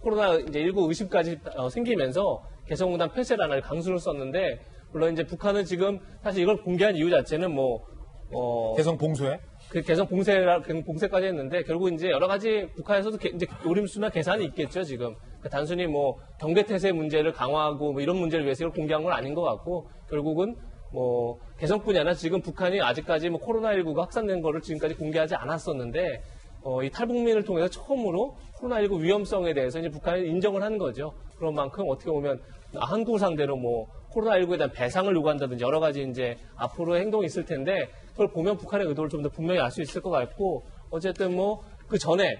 코로나 이제 19 의심까지 생기면서 개성공단 폐쇄란을 강수를 썼는데 물론 이제 북한은 지금 사실 이걸 공개한 이유 자체는 개성 봉쇄? 그 개성 봉쇄까지 했는데 결국 이제 여러 가지 북한에서도 이제 노림수나 계산이 있겠죠 지금. 그러니까 단순히 뭐 경계태세 문제를 강화하고 뭐 이런 문제를 위해서 이걸 공개한 건 아닌 것 같고 결국은 뭐 개성뿐이 아니라 지금 북한이 아직까지 뭐 코로나19가 확산된 거를 지금까지 공개하지 않았었는데 이 탈북민을 통해서 처음으로 코로나19 위험성에 대해서 이제 북한이 인정을 한 거죠. 그런 만큼 어떻게 보면 한국을 상대로 뭐 코로나19에 대한 배상을 요구한다든지 여러 가지 이제 앞으로 행동이 있을 텐데 그걸 보면 북한의 의도를 좀 더 분명히 알 수 있을 것 같고 어쨌든 뭐 그 전에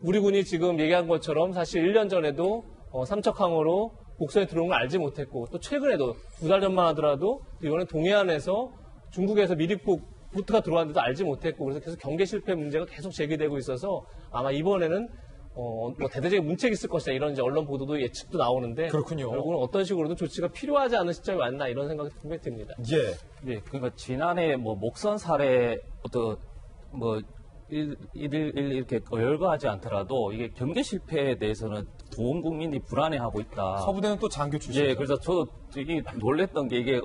우리 군이 지금 얘기한 것처럼 사실 1년 전에도 삼척항으로 곡선에 들어온 걸 알지 못했고 또 최근에도 2달 전만 하더라도 이번에 동해안에서 중국에서 미립국 보트가 들어왔는데도 알지 못했고 그래서 계속 경계 실패 문제가 계속 제기되고 있어서 아마 이번에는 뭐 대대적인 문책이 있을 것이다 이런 이제 언론 보도도 예측도 나오는데 그렇군요. 결국은 어떤 식으로든 조치가 필요하지 않은 시점이 왔나 이런 생각이 분명히 듭니다. 예, 그러니까 지난해 뭐 목선 사례 뭐 이렇게 열거하지 않더라도 이게 경계 실패에 대해서는 온 국민이 불안해하고 있다. 서부대는 또 장교 출신이죠. 예, 그래서 저도 되게 놀랬던 게 이게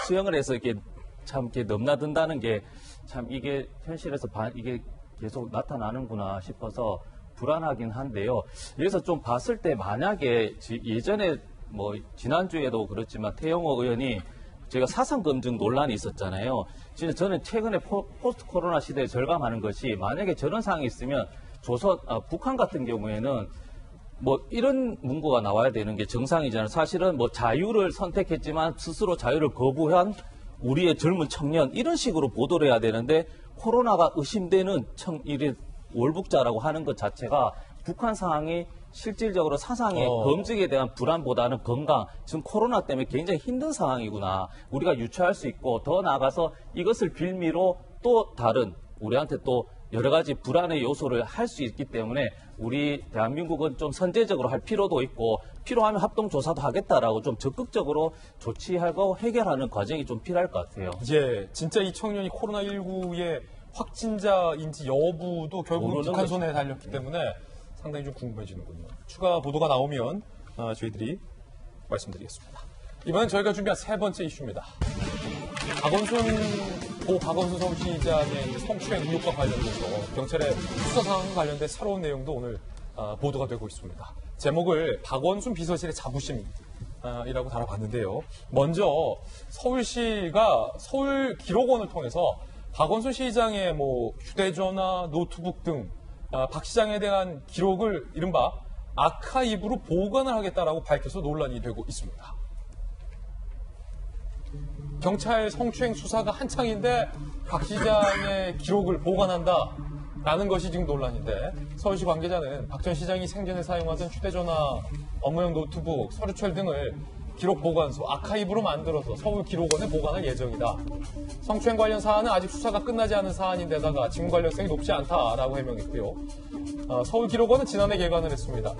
수영을 해서 이렇게 참 이렇게 넘나든다는 게 참 이게 현실에서 이게 계속 나타나는구나 싶어서 불안하긴 한데요. 그래서 좀 봤을 때 만약에 예전에 뭐 지난주에도 그렇지만 태영호 의원이 제가 사상검증 논란이 있었잖아요. 진짜 저는 최근에 포스트 코로나 시대에 절감하는 것이 만약에 저런 상황이 있으면 북한 같은 경우에는 뭐 이런 문구가 나와야 되는 게 정상이잖아요. 사실은 뭐 자유를 선택했지만 스스로 자유를 거부한 우리의 젊은 청년 이런 식으로 보도를 해야 되는데 코로나가 의심되는 월북자라고 하는 것 자체가 북한 상황이 실질적으로 사상의 검증에 대한 불안보다는 건강, 지금 코로나 때문에 굉장히 힘든 상황이구나. 우리가 유추할 수 있고 더 나아가서 이것을 빌미로 또 다른 우리한테 또 여러 가지 불안의 요소를 할 수 있기 때문에 우리 대한민국은 좀 선제적으로 할 필요도 있고 필요하면 합동조사도 하겠다라고 좀 적극적으로 조치하고 해결하는 과정이 좀 필요할 것 같아요. 예, 진짜 이 청년이 코로나19의 확진자인지 여부도 결국은 북한 손에 달렸기 때문에 상당히 좀 궁금해지는군요. 추가 보도가 나오면 저희들이 말씀드리겠습니다. 이번엔 저희가 준비한 세 번째 이슈입니다. 박원순 서울시장의 성추행 의혹과 관련해서 경찰의 수사 상황과 관련된 새로운 내용도 오늘 보도가 되고 있습니다. 제목을 박원순 비서실의 자부심이라고 달아봤는데요. 먼저 서울시가 서울 기록원을 통해서 박원순 시장의 뭐 휴대전화, 노트북 등 박 시장에 대한 기록을 이른바 아카이브로 보관을 하겠다라고 밝혀서 논란이 되고 있습니다. 경찰 성추행 수사가 한창인데 박 시장의 기록을 보관한다라는 것이 지금 논란인데 서울시 관계자는 박 전 시장이 생전에 사용하던 휴대전화, 업무용 노트북, 서류철 등을 기록 보관소, 아카이브로 만들어서 서울 기록원에 보관할 예정이다. 성추행 관련 사안은 아직 수사가 끝나지 않은 사안인데다가 직무 관련성이 높지 않다라고 해명했고요. 서울 기록원은 지난해 개관을 했습니다.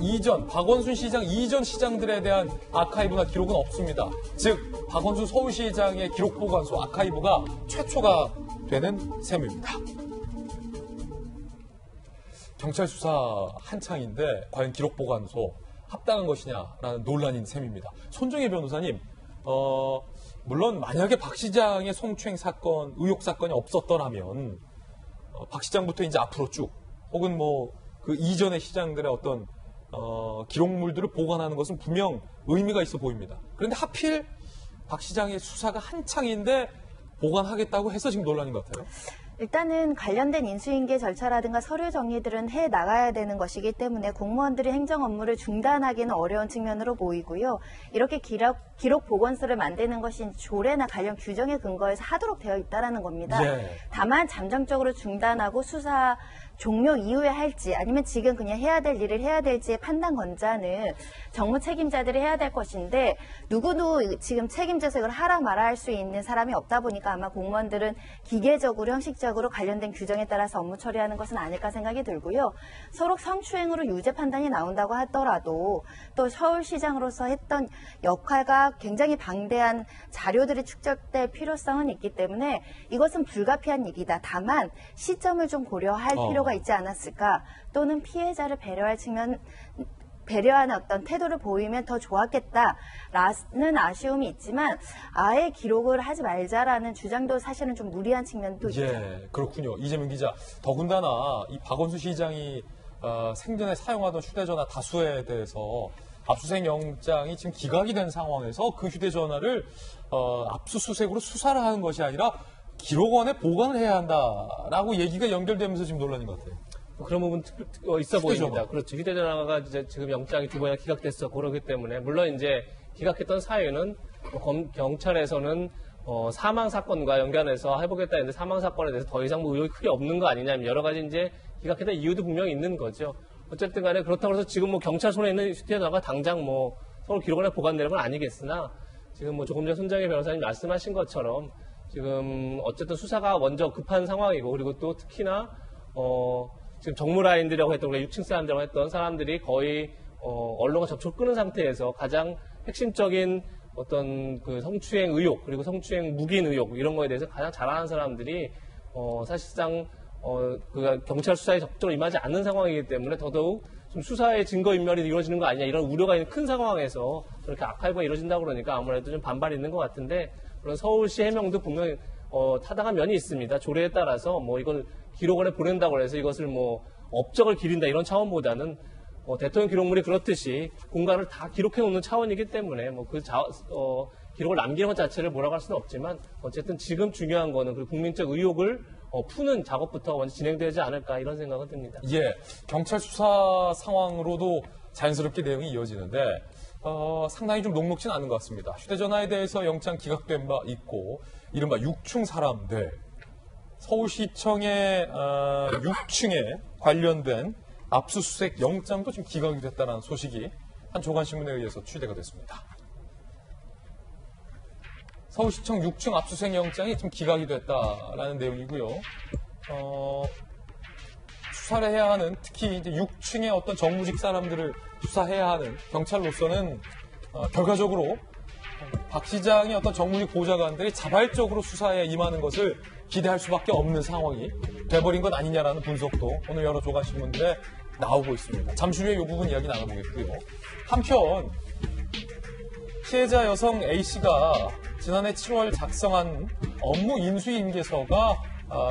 박원순 시장 이전 시장들에 대한 아카이브나 기록은 없습니다. 즉 박원순 서울시장의 기록 보관소 아카이브가 최초가 되는 셈입니다. 경찰 수사 한창인데 과연 기록 보관소 합당한 것이냐라는 논란인 셈입니다. 손정혜 변호사님, 물론 만약에 박 시장의 성추행 사건, 의혹 사건이 없었더라면 박 시장부터 이제 앞으로 쭉 혹은 뭐 그 이전의 시장들의 어떤 기록물들을 보관하는 것은 분명 의미가 있어 보입니다. 그런데 하필 박 시장의 수사가 한창인데 보관하겠다고 해서 지금 논란인 것 같아요. 일단은 관련된 인수인계 절차라든가 서류 정리들은 해 나가야 되는 것이기 때문에 공무원들이 행정 업무를 중단하기는 어려운 측면으로 보이고요. 이렇게 기록 보건서를 만드는 것이 조례나 관련 규정에 근거해서 하도록 되어 있다는 겁니다. 예. 다만 잠정적으로 중단하고 수사 종료 이후에 할지 아니면 지금 그냥 해야 될 일을 해야 될지의 판단 권자는 정무 책임자들이 해야 될 것인데 누구도 지금 책임져서 이걸 하라 마라 할 수 있는 사람이 없다 보니까 아마 공무원들은 기계적으로 형식적으로 관련된 규정에 따라서 업무 처리하는 것은 아닐까 생각이 들고요. 서로 성추행으로 유죄 판단이 나온다고 하더라도 또 서울시장으로서 했던 역할과 굉장히 방대한 자료들이 축적될 필요성은 있기 때문에 이것은 불가피한 일이다. 다만 시점을 좀 고려할 필요가 있지 않았을까 또는 피해자를 배려하는 어떤 태도를 보이면 더 좋았겠다라는 아쉬움이 있지만 아예 기록을 하지 말자라는 주장도 사실은 좀 무리한 측면도 있죠. 예, 그렇군요. 이재명 기자. 더군다나 이 박원순 시장이 생전에 사용하던 휴대전화 다수에 대해서 압수수색 영장이 지금 기각이 된 상황에서 그 휴대전화를 압수수색으로 수사를 하는 것이 아니라 기록원에 보관을 해야 한다라고 얘기가 연결되면서 지금 논란인 것 같아요. 그런 부분 있어 휴대전화. 보입니다. 그렇죠. 휴대전화가 이제 지금 영장이 2번이나 기각됐어. 그러기 때문에 물론 이제 기각했던 사유는 경찰에서는 사망 사건과 연관해서 해보겠다 했는데 사망 사건에 대해서 더 이상 뭐 의혹이 크게 없는 거 아니냐 여러 가지 이제 기각했던 이유도 분명히 있는 거죠. 어쨌든 간에 그렇다고 해서 지금 뭐 경찰 손에 있는 휴대전화가 당장 뭐 서울 기록원에 보관되는 건 아니겠으나 지금 뭐 조금 전 손정혜 변호사님 말씀하신 것처럼 지금 어쨌든 수사가 먼저 급한 상황이고 그리고 또 특히나 지금 정무라인들이라고 했던 우리가 6층 사람들이라고 했던 사람들이 거의 언론과 접촉을 끊은 상태에서 가장 핵심적인 어떤 그 성추행 의혹 그리고 성추행 묵인 의혹 이런 거에 대해서 가장 잘 아는 사람들이 사실상 그 경찰 수사에 적극적으로 임하지 않는 상황이기 때문에 더더욱 좀 수사의 증거 인멸이 이루어지는 거 아니냐 이런 우려가 있는 큰 상황에서 저렇게 아카이브가 이루어진다고 그러니까 아무래도 좀 반발이 있는 것 같은데 물론 서울시 해명도 분명히 타당한 면이 있습니다. 조례에 따라서 뭐 이걸 기록원에 보낸다고 해서 이것을 뭐 업적을 기린다 이런 차원보다는 대통령 기록물이 그렇듯이 공간을 다 기록해 놓는 차원이기 때문에 뭐 그 기록을 남기는 것 자체를 뭐라고 할 수는 없지만 어쨌든 지금 중요한 거는 그 국민적 의혹을 푸는 작업부터 먼저 진행되지 않을까 이런 생각은 듭니다. 예, 경찰 수사 상황으로도 자연스럽게 내용이 이어지는데 상당히 좀 녹록지는 않은 것 같습니다. 휴대전화에 대해서 영장 기각된 바 있고 이른바 6층 사람들 서울시청의 6층에 관련된 압수수색 영장도 지금 기각이 됐다는 소식이 한 조간신문에 의해서 취재가 됐습니다. 서울시청 6층 압수수색 영장이 지금 기각이 됐다라는 내용이고요. 수사를 해야 하는 특히 이제 6층의 어떤 정무직 사람들을 수사해야 하는 경찰로서는 결과적으로 박 시장의 어떤 정무직 보좌관들이 자발적으로 수사에 임하는 것을 기대할 수밖에 없는 상황이 돼버린 것 아니냐라는 분석도 오늘 여러 조간신문들에 나오고 있습니다. 잠시 후에 이 부분 이야기 나눠보겠고요. 한편 피해자 여성 A씨가 지난해 7월 작성한 업무 인수인계서가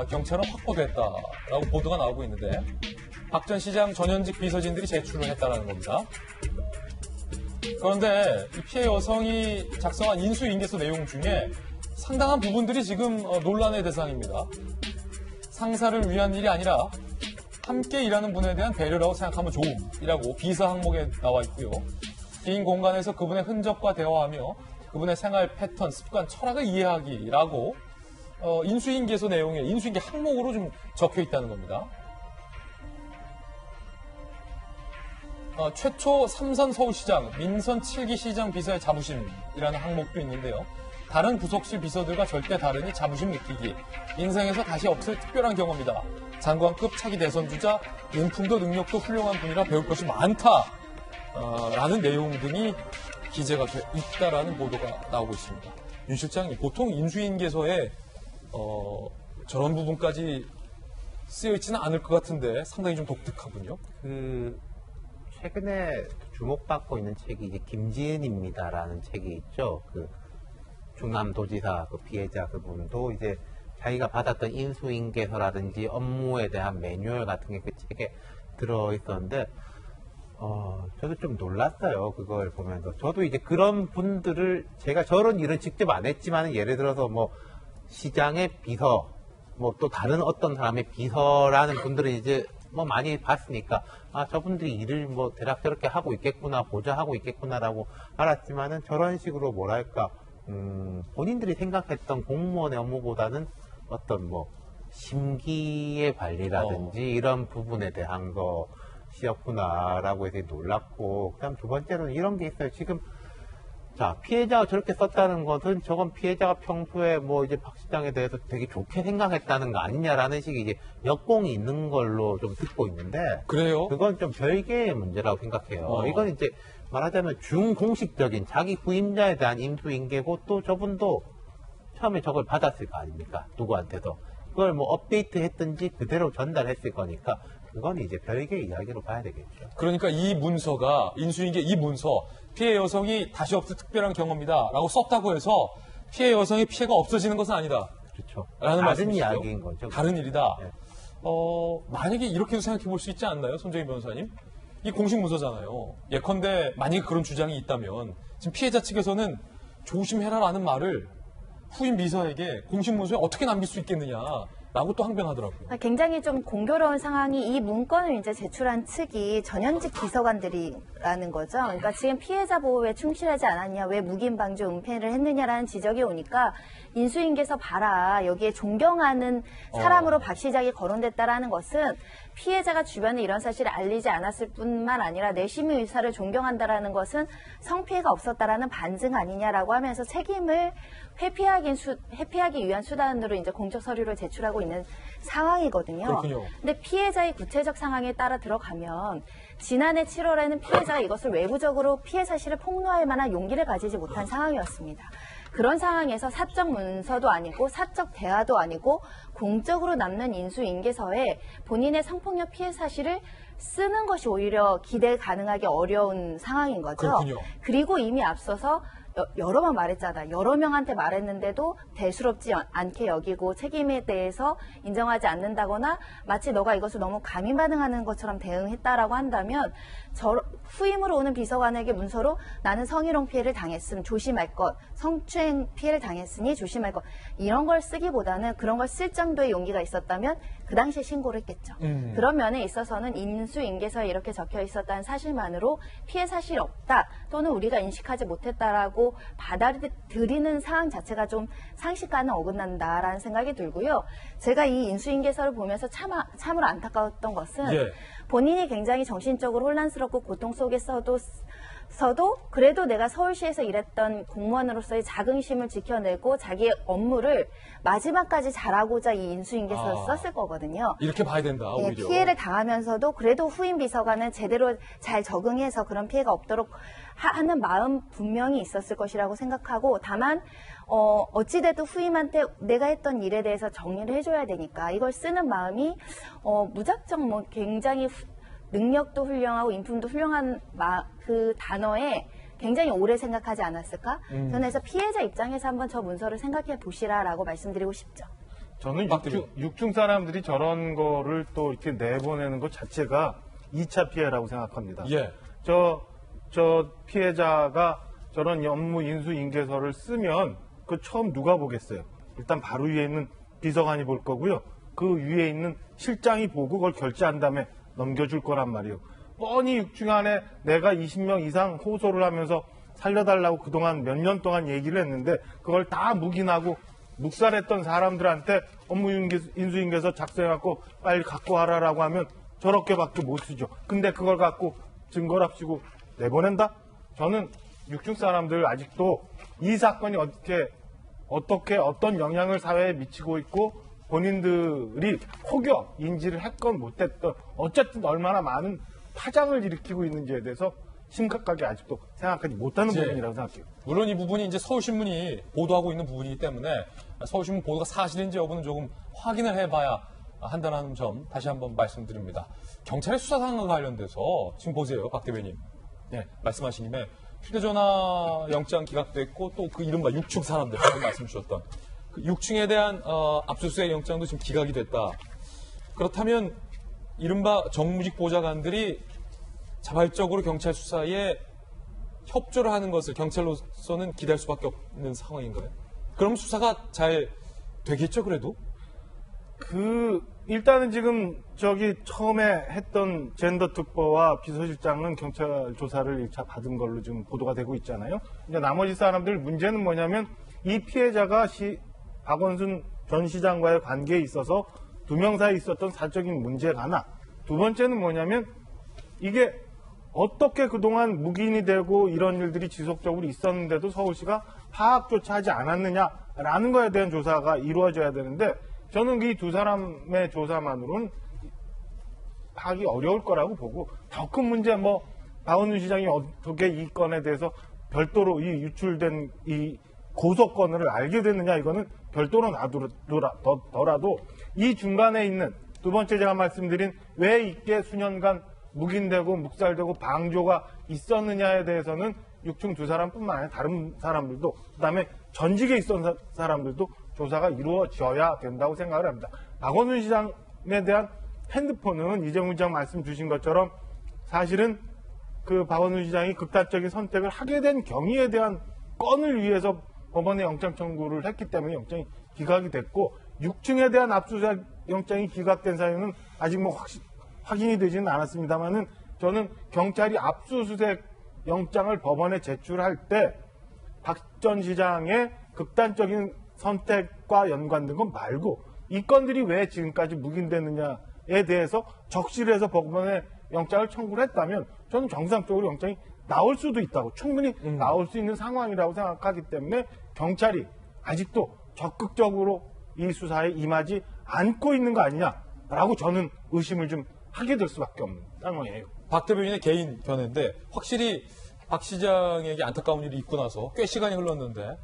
경찰은 확보됐다라고 보도가 나오고 있는데 박 전 시장 전현직 비서진들이 제출을 했다는 겁니다. 그런데 이 피해 여성이 작성한 인수인계서 내용 중에 상당한 부분들이 지금 논란의 대상입니다. 상사를 위한 일이 아니라 함께 일하는 분에 대한 배려라고 생각하면 좋음이라고 비서 항목에 나와 있고요. 개인 공간에서 그분의 흔적과 대화하며 그분의 생활 패턴, 습관, 철학을 이해하기라고 인수인계서 내용에 인수인계 항목으로 좀 적혀 있다는 겁니다. 최초 3선 서울시장, 민선 7기 시장 비서의 자부심이라는 항목도 있는데요. 다른 부속실 비서들과 절대 다르니 자부심 느끼기. 인생에서 다시 없을 특별한 경험이다. 장관급 차기 대선 주자, 인품도 능력도 훌륭한 분이라 배울 것이 많다. 라는 내용 등이 기재가 돼 있다라는 보도가 나오고 있습니다. 윤 실장님, 보통 인수인계서에 저런 부분까지 쓰여 있지는 않을 것 같은데 상당히 좀 독특하군요. 최근에 주목받고 있는 책이 이제 김지은입니다라는 책이 있죠. 그 충남도지사 그 피해자 그분도 이제 자기가 받았던 인수인계서라든지 업무에 대한 매뉴얼 같은 게 그 책에 들어 있었는데 저도 좀 놀랐어요. 그걸 보면서. 저도 이제 그런 분들을 제가 저런 일은 직접 안 했지만 예를 들어서 뭐 시장의 비서 뭐 또 다른 어떤 사람의 비서라는 분들은 이제 뭐 많이 봤으니까 아 저분들이 일을 뭐 대략 저렇게 하고 있겠구나 보좌하고 있겠구나라고 알았지만은 저런 식으로 뭐랄까 본인들이 생각했던 공무원의 업무보다는 어떤 뭐 심기의 관리라든지 이런 부분에 대한 것이었구나라고 해서 놀랐고, 그다음 두 번째로는 이런 게 있어요. 지금 자 피해자가 저렇게 썼다는 것은 저건 피해자가 평소에 뭐 이제 박 시장에 대해서 되게 좋게 생각했다는 거 아니냐라는 식의 이제 역공이 있는 걸로 좀 듣고 있는데, 그래요? 그건 좀 별개의 문제라고 생각해요. 이건 이제 말하자면 중공식적인 자기 후임자에 대한 임수인계고, 또 저분도 처음에 저걸 받았을 거 아닙니까? 누구한테도. 그걸 뭐 업데이트 했든지 그대로 전달했을 거니까 그건 이제 별개의 이야기로 봐야 되겠죠. 그러니까 이 문서가 인수인계 이 문서 피해 여성이 다시 없을 특별한 경험이다라고 썼다고 해서 피해 여성의 피해가 없어지는 것은 아니다. 그렇죠. 라는 다른 말씀이시죠? 이야기인 거죠. 다른 일이다. 네. 만약에 이렇게도 생각해 볼 수 있지 않나요? 손정희 변호사님? 이 공식 문서잖아요. 예컨대 만약에 그런 주장이 있다면 지금 피해자 측에서는 조심해라라는 말을 후임 비서에게 공식 문서에 어떻게 남길 수 있겠느냐라고 또 항변하더라고요. 굉장히 좀 공교로운 상황이 이 문건을 이제 제출한 측이 전현직 비서관들이라는 거죠. 그러니까 지금 피해자 보호에 충실하지 않았냐, 왜 묵인 방조 은폐를 했느냐라는 지적이 오니까 인수인계서 봐라, 여기에 존경하는 사람으로 박 시장이 거론됐다라는 것은 피해자가 주변에 이런 사실을 알리지 않았을 뿐만 아니라 내심의 의사를 존경한다라는 것은 성피해가 없었다라는 반증 아니냐라고 하면서 책임을 회피하기 위한 수단으로 이제 공적 서류를 제출하고 있는 상황이거든요. 그렇군요. 근데 피해자의 구체적 상황에 따라 들어가면 지난해 7월에는 피해자가 이것을 외부적으로 피해 사실을 폭로할 만한 용기를 가지지 못한 상황이었습니다. 그런 상황에서 사적 문서도 아니고 사적 대화도 아니고 공적으로 남는 인수인계서에 본인의 성폭력 피해 사실을 쓰는 것이 오히려 기대 가능하기 어려운 상황인 거죠. 그렇군요. 그리고 이미 앞서서 여러 번 말했잖아. 여러 명한테 말했는데도 대수롭지 않게 여기고 책임에 대해서 인정하지 않는다거나 마치 너가 이것을 너무 감히 반응하는 것처럼 대응했다라고 한다면 후임으로 오는 비서관에게 문서로 나는 성희롱 피해를 당했음 조심할 것, 성추행 피해를 당했으니 조심할 것, 이런 걸 쓰기보다는 그런 걸 쓸 정도의 용기가 있었다면 그 당시에 신고를 했겠죠. 그런 면에 있어서는 인수인계서에 이렇게 적혀 있었다는 사실만으로 피해 사실이 없다 또는 우리가 인식하지 못했다라고 받아들이는 상황 자체가 좀 상식과는 어긋난다라는 생각이 들고요. 제가 이 인수인계서를 보면서 참으로 안타까웠던 것은 본인이 굉장히 정신적으로 혼란스럽고 고통 속에서도 그래도 내가 서울시에서 일했던 공무원으로서의 자긍심을 지켜내고 자기의 업무를 마지막까지 잘하고자 이 인수인계서를 썼을 거거든요. 이렇게 봐야 된다. 오히려. 피해를 당하면서도 그래도 후임 비서관은 제대로 잘 적응해서 그런 피해가 없도록 하는 마음 분명히 있었을 것이라고 생각하고, 다만 어찌돼도 후임한테 내가 했던 일에 대해서 정리를 해줘야 되니까 이걸 쓰는 마음이 무작정 뭐 굉장히 능력도 훌륭하고 인품도 훌륭한 그 단어에 굉장히 오래 생각하지 않았을까? 저는 그래서 피해자 입장에서 한번 저 문서를 생각해 보시라라고 말씀드리고 싶죠. 저는 육중 사람들이 저런 거를 또 이렇게 내보내는 것 자체가 2차 피해라고 생각합니다. 저 피해자가 저런 업무 인수인계서를 쓰면 그 처음 누가 보겠어요? 일단 바로 위에 있는 비서관이 볼 거고요. 그 위에 있는 실장이 보고 그걸 결제한 다음에 넘겨줄 거란 말이에요. 뻔히 육중 안에 내가 20명 이상 호소를 하면서 살려달라고 그동안 몇 년 동안 얘기를 했는데 그걸 다 묵인하고 묵살했던 사람들한테 업무 인수인계서 작성해갖고 빨리 갖고 와라라고 하면 저렇게밖에 못 쓰죠. 근데 그걸 갖고 증거랍시고 내보낸다? 저는 육중 사람들 아직도 이 사건이 어떻게 어떤 영향을 사회에 미치고 있고 본인들이 혹여 인지를 했건 못했건 어쨌든 얼마나 많은 파장을 일으키고 있는지에 대해서 심각하게 아직도 생각하지 못하는 부분이라고 생각해요. 물론 이 부분이 이제 서울신문이 보도하고 있는 부분이기 때문에 서울신문 보도가 사실인지 여부는 조금 확인을 해봐야 한다는 점 다시 한번 말씀드립니다. 경찰의 수사 상황과 관련돼서 지금 보세요, 박 대변인. 네, 말씀하신 김에 휴대전화 영장 기각됐고 또 그 이른바 6충 사람들 방금 말씀 주셨던 그 6충에 대한 압수수색 영장도 지금 기각이 됐다. 그렇다면 이른바 정무직 보좌관들이 자발적으로 경찰 수사에 협조를 하는 것을 경찰로서는 기대할 수밖에 없는 상황인가요? 그럼 수사가 잘 되겠죠, 그래도? 일단은 지금 처음에 했던 젠더 특보와 비서실장은 경찰 조사를 1차 받은 걸로 지금 보도가 되고 있잖아요. 이제 나머지 사람들 문제는 뭐냐면 이 피해자가 박원순 전 시장과의 관계에 있어서 두 명 사이에 있었던 사적인 문제가 하나. 두 번째는 뭐냐면 이게 어떻게 그동안 묵인이 되고 이런 일들이 지속적으로 있었는데도 서울시가 파악조차 하지 않았느냐라는 거에 대한 조사가 이루어져야 되는데 저는 이 두 사람의 조사만으로는 파악이 어려울 거라고 보고 더 큰 문제 박원순 시장이 어떻게 이 건에 대해서 별도로 이 유출된 이 고소건을 알게 됐느냐 이거는 별도로 놔두더라도 이 중간에 있는 두 번째 제가 말씀드린 왜 이게 수년간 묵인되고 묵살되고 방조가 있었느냐에 대해서는 6층 두 사람뿐만 아니라 다른 사람들도 그다음에 전직에 있었던 사람들도 조사가 이루어져야 된다고 생각을 합니다. 박원순 시장에 대한 핸드폰은 이재용 시장 말씀 주신 것처럼 사실은 그 박원순 시장이 극단적인 선택을 하게 된 경위에 대한 건을 위해서 법원에 영장 청구를 했기 때문에 영장이 기각이 됐고 6층에 대한 압수수색 영장이 기각된 사유는 아직 확인이 되지는 않았습니다만은 저는 경찰이 압수수색 영장을 법원에 제출할 때 박 전 시장의 극단적인 선택과 연관된 건 말고 이 건들이 왜 지금까지 묵인됐느냐에 대해서 적시를 해서 법원에 영장을 청구를 했다면 저는 정상적으로 영장이 나올 수도 있다고 충분히 나올 수 있는 상황이라고 생각하기 때문에 경찰이 아직도 적극적으로 이 수사에 임하지 않고 있는 거 아니냐라고 저는 의심을 좀 하게 될 수밖에 없는 상황이에요. 박 대변인의 개인 견해인데 확실히 박 시장에게 안타까운 일이 있고 나서 꽤 시간이 흘렀는데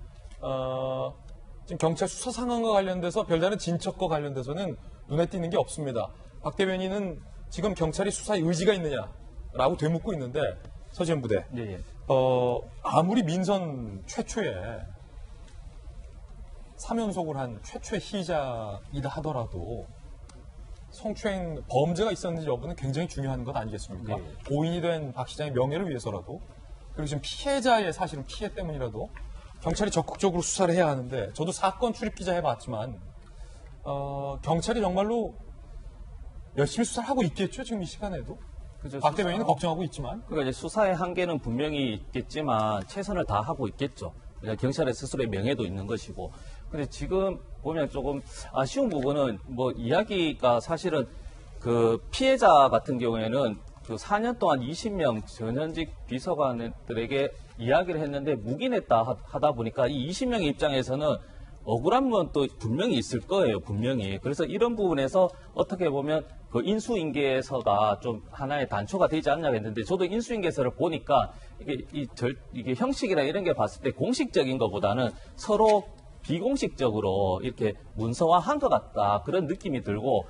지금 경찰 수사 상황과 관련돼서 별다른 진척과 관련돼서는 눈에 띄는 게 없습니다. 박 대변인은 지금 경찰이 수사에 의지가 있느냐라고 되묻고 있는데 서지현 부대 아무리 민선 최초의 3연속을 한 최초의 희자이다 하더라도 성추행 범죄가 있었는지 여부는 굉장히 중요한 것 아니겠습니까? 고인이 된 박 시장의 명예를 위해서라도 그리고 지금 피해자의 사실은 피해 때문이라도 경찰이 적극적으로 수사를 해야 하는데 저도 사건 출입 기자 해봤지만 경찰이 정말로 열심히 수사를 하고 있겠죠 지금 이 시간에도. 그죠, 박 대변인은 걱정하고 있지만. 그러니까 이제 수사의 한계는 분명히 있겠지만 최선을 다하고 있겠죠. 경찰의 스스로의 명예도 있는 것이고. 근데 지금 보면 조금 아쉬운 부분은 이야기가 사실은 그 피해자 같은 경우에는 그 4년 동안 20명 전현직 비서관들에게 이야기를 했는데 묵인했다 하다 보니까 이 20명의 입장에서는 억울한 건 또 분명히 있을 거예요, 분명히. 그래서 이런 부분에서 어떻게 보면 그 인수인계서가 좀 하나의 단초가 되지 않냐 했는데 저도 인수인계서를 보니까 이게 형식이나 이런 게 봤을 때 공식적인 것보다는 서로 비공식적으로 이렇게 문서화한 것 같다 그런 느낌이 들고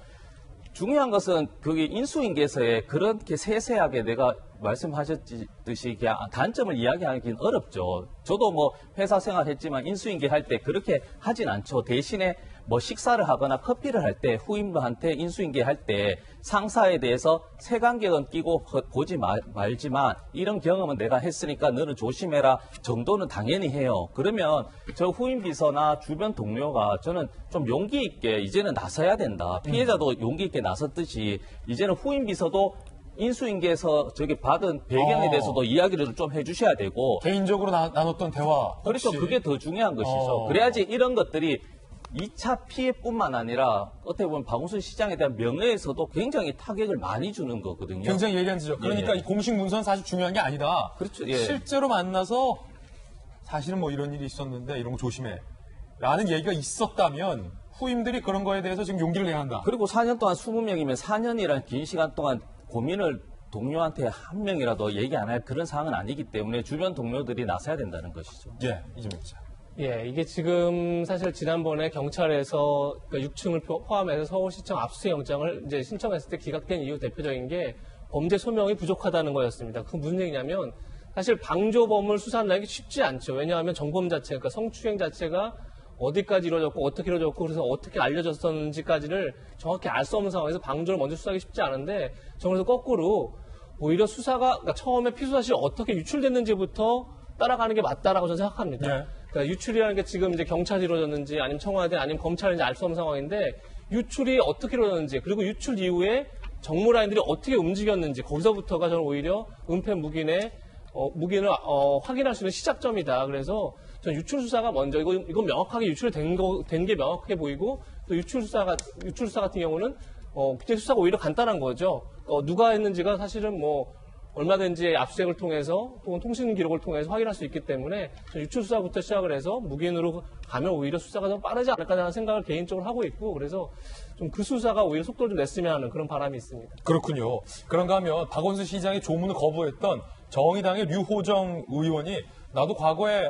중요한 것은 그게 인수인계서에 그렇게 세세하게 내가 말씀하셨듯이 그냥 단점을 이야기하기는 어렵죠. 저도 회사 생활했지만 인수인계 할 때 그렇게 하진 않죠. 대신에 식사를 하거나 커피를 할 때 후임한테 인수인계 할 때 상사에 대해서 색안경은 끼고 보지 말지만 이런 경험은 내가 했으니까 너는 조심해라 정도는 당연히 해요. 그러면 저 후임 비서나 주변 동료가 저는 좀 용기 있게 이제는 나서야 된다. 피해자도 용기 있게 나섰듯이 이제는 후임 비서도 인수인계에서 받은 배경에 대해서도 이야기를 좀 해주셔야 되고 개인적으로 나눴던 대화 그렇죠. 그게 더 중요한 것이죠. 그래야지 이런 것들이 2차 피해뿐만 아니라 어떻게 보면 박원순 시장에 대한 명예에서도 굉장히 타격을 많이 주는 거거든요. 굉장히 예리한 지적. 그러니까 이 공식 문서는 사실 중요한 게 아니다. 그렇죠. 실제로 만나서 사실은 이런 일이 있었는데 이런 거 조심해. 라는 얘기가 있었다면 후임들이 그런 거에 대해서 지금 용기를 내야 한다. 그리고 4년 동안 20명이면 4년이라는 긴 시간 동안 고민을 동료한테 한 명이라도 얘기 안 할 그런 상황은 아니기 때문에 주변 동료들이 나서야 된다는 것이죠. 이재명 기자. 이게 지금 사실 지난번에 경찰에서 6층을 포함해서 서울시청 압수영장을 이제 신청했을 때 기각된 이유 대표적인 게 범죄 소명이 부족하다는 거였습니다. 그 무슨 얘기냐면 사실 방조범을 수사한다는 게 쉽지 않죠. 왜냐하면 정범 자체가, 그러니까 성추행 자체가 어디까지 이루어졌고 어떻게 이루어졌고 그래서 어떻게 알려졌었는지까지를 정확히 알 수 없는 상황에서 방조를 먼저 수사하기 쉽지 않은데 저는 그래서 거꾸로 오히려 수사가 그러니까 처음에 피수 사실이 어떻게 유출됐는지부터 따라가는 게 맞다라고 저는 생각합니다. 그러니까 유출이라는 게 지금 이제 경찰이 이루어졌는지 아니면 청와대 아니면 검찰인지 알 수 없는 상황인데 유출이 어떻게 일어났는지 그리고 유출 이후에 정무라인들이 어떻게 움직였는지 거기서부터가 저는 오히려 은폐 묵인의 묵인을 확인할 수 있는 시작점이다. 그래서 전 유출 수사가 먼저 이건 명확하게 유출된 게 명확해 보이고 또 유출 수사 같은 경우는 국제 수사가 오히려 간단한 거죠. 누가 했는지가 사실은 뭐 얼마든지 압수수색을 통해서 또는 통신 기록을 통해서 확인할 수 있기 때문에 유출 수사부터 시작을 해서 묵인으로 가면 오히려 수사가 더 빠르지 않을까라는 생각을 개인적으로 하고 있고 그래서 좀 그 수사가 오히려 속도를 좀 냈으면 하는 그런 바람이 있습니다. 그렇군요. 그런가 하면 박원순 시장이 조문을 거부했던 정의당의 류호정 의원이 나도 과거에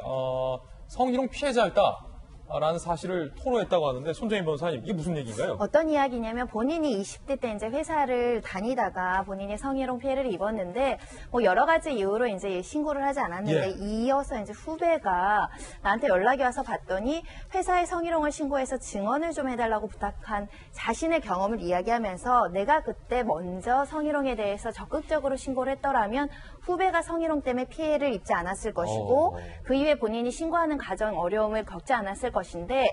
성희롱 피해자였다. 라는 사실을 토로했다고 하는데 손정인 변호사님 이게 무슨 얘기인가요? 어떤 이야기냐면 본인이 20대 때 이제 회사를 다니다가 본인이 성희롱 피해를 입었는데 뭐 여러 가지 이유로 이제 신고를 하지 않았는데 이어서 이제 후배가 나한테 연락이 와서 봤더니 회사에 성희롱을 신고해서 증언을 좀 해달라고 부탁한 자신의 경험을 이야기하면서 내가 그때 먼저 성희롱에 대해서 적극적으로 신고를 했더라면 후배가 성희롱 때문에 피해를 입지 않았을 것이고 그 이후에 본인이 신고하는 과정 어려움을 겪지 않았을 것인데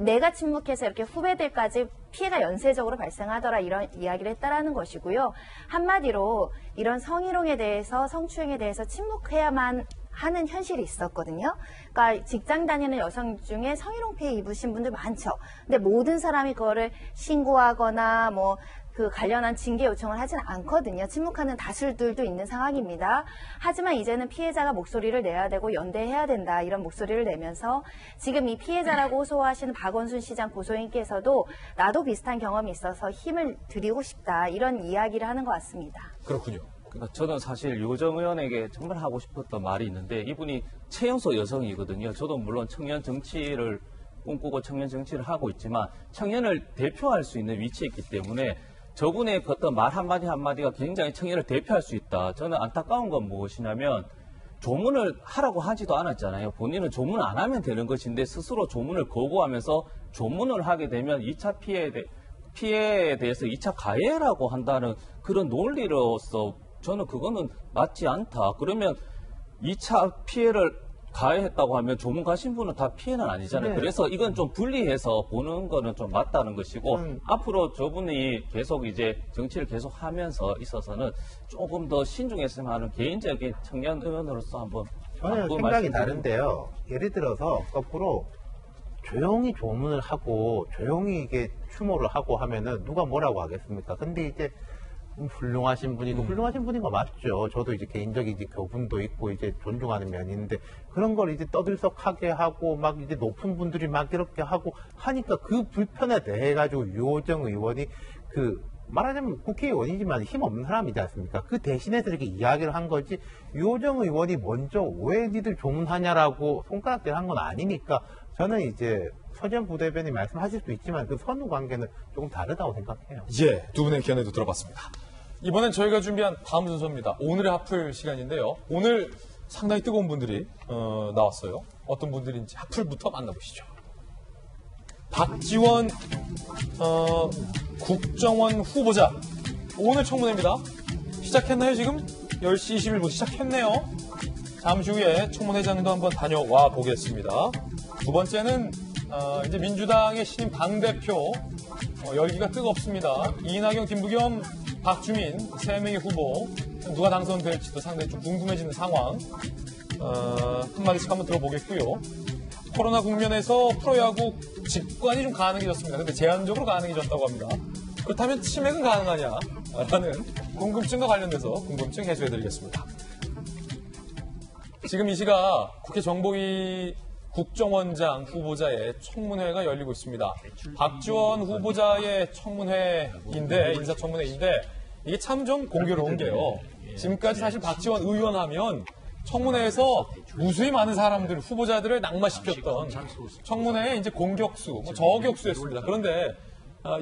내가 침묵해서 이렇게 후배들까지 피해가 연쇄적으로 발생하더라 이런 이야기를 했다라는 것이고요. 한마디로 이런 성희롱에 대해서 성추행에 대해서 침묵해야만 하는 현실이 있었거든요. 그러니까 직장 다니는 여성 중에 성희롱 피해 입으신 분들 많죠. 근데 모든 사람이 그거를 신고하거나 뭐 그 관련한 징계 요청을 하진 않거든요. 침묵하는 다수들도 있는 상황입니다. 하지만 이제는 피해자가 목소리를 내야 되고 연대해야 된다 이런 목소리를 내면서 지금 이 피해자라고 호소하시는 박원순 시장 고소인께서도 나도 비슷한 경험이 있어서 힘을 드리고 싶다 이런 이야기를 하는 것 같습니다. 그렇군요. 그러니까 저는 사실 류호정 의원에게 정말 하고 싶었던 말이 있는데 이분이 최연소 여성이거든요. 저도 물론 청년 정치를 꿈꾸고 청년 정치를 하고 있지만 청년을 대표할 수 있는 위치에 있기 때문에 저분의 어떤 말 한마디 한마디가 굉장히 청년을 대표할 수 있다. 저는 안타까운 건 무엇이냐면 조문을 하라고 하지도 않았잖아요. 본인은 조문 안 하면 되는 것인데 스스로 조문을 거부하면서 조문을 하게 되면 2차 피해에 대해서 2차 가해라고 한다는 그런 논리로서 저는 그거는 맞지 않다. 그러면 2차 피해를 가해했다고 하면 조문 가신 분은 다 피해는 아니잖아요. 네. 그래서 이건 좀 분리해서 보는 거는 좀 맞다는 것이고 앞으로 저분이 계속 이제 정치를 계속 하면서 있어서는 조금 더 신중했으면 하는 개인적인 청년 의원으로서 한번 저는 생각이 다른데요. 예를 들어서 거꾸로 조용히 조문을 하고 조용히 이게 추모를 하고 하면은 누가 뭐라고 하겠습니까? 근데 이제 훌륭하신 분이고 훌륭하신 분인 거 맞죠. 저도 이제 개인적인 이제 교분도 있고 이제 존중하는 면이 있는데 그런 걸 이제 떠들썩하게 하고 막 이제 높은 분들이 막 이렇게 하고 하니까 그 불편에 대해 가지고 유호정 의원이 그 말하자면 국회의원이지만 힘없는 사람이지 않습니까? 그 대신해서 이렇게 이야기를 한 거지 유호정 의원이 먼저 왜 니들 조문하냐라고 손가락질 한 건 아니니까 저는 이제 서지현 부대변인 말씀하실 수 있지만 그 선후 관계는 조금 다르다고 생각해요. 예, 두 분의 견해도 들어봤습니다. 이번엔 저희가 준비한 다음 순서입니다. 오늘의 하플 시간인데요. 오늘 상당히 뜨거운 분들이 나왔어요. 어떤 분들인지 하플부터 만나보시죠. 박지원 국정원 후보자 오늘 청문회입니다. 시작했나요 지금? 10시 21분 시작했네요. 잠시 후에 청문회장도 한번 다녀와 보겠습니다. 두 번째는 이제 민주당의 신임 당대표 열기가 뜨겁습니다. 이낙연, 김부겸, 박주민 세 명의 후보 누가 당선될지도 상당히 좀 궁금해지는 상황. 한마디씩 한번 들어보겠고요. 코로나 국면에서 프로야구 직관이 좀 가능해졌습니다. 근데 제한적으로 가능해졌다고 합니다. 그렇다면 치맥은 가능하냐라는 궁금증과 관련돼서 궁금증 해소해드리겠습니다. 지금 이 시각 국회 정보위 국정원장 후보자의 청문회가 열리고 있습니다. 박지원 후보자의 청문회인데, 인사청문회인데, 이게 참 좀 공교로운 게요. 지금까지 사실 박지원 의원 하면 청문회에서 무수히 많은 사람들, 후보자들을 낙마시켰던 청문회의 이제 공격수, 저격수였습니다. 그런데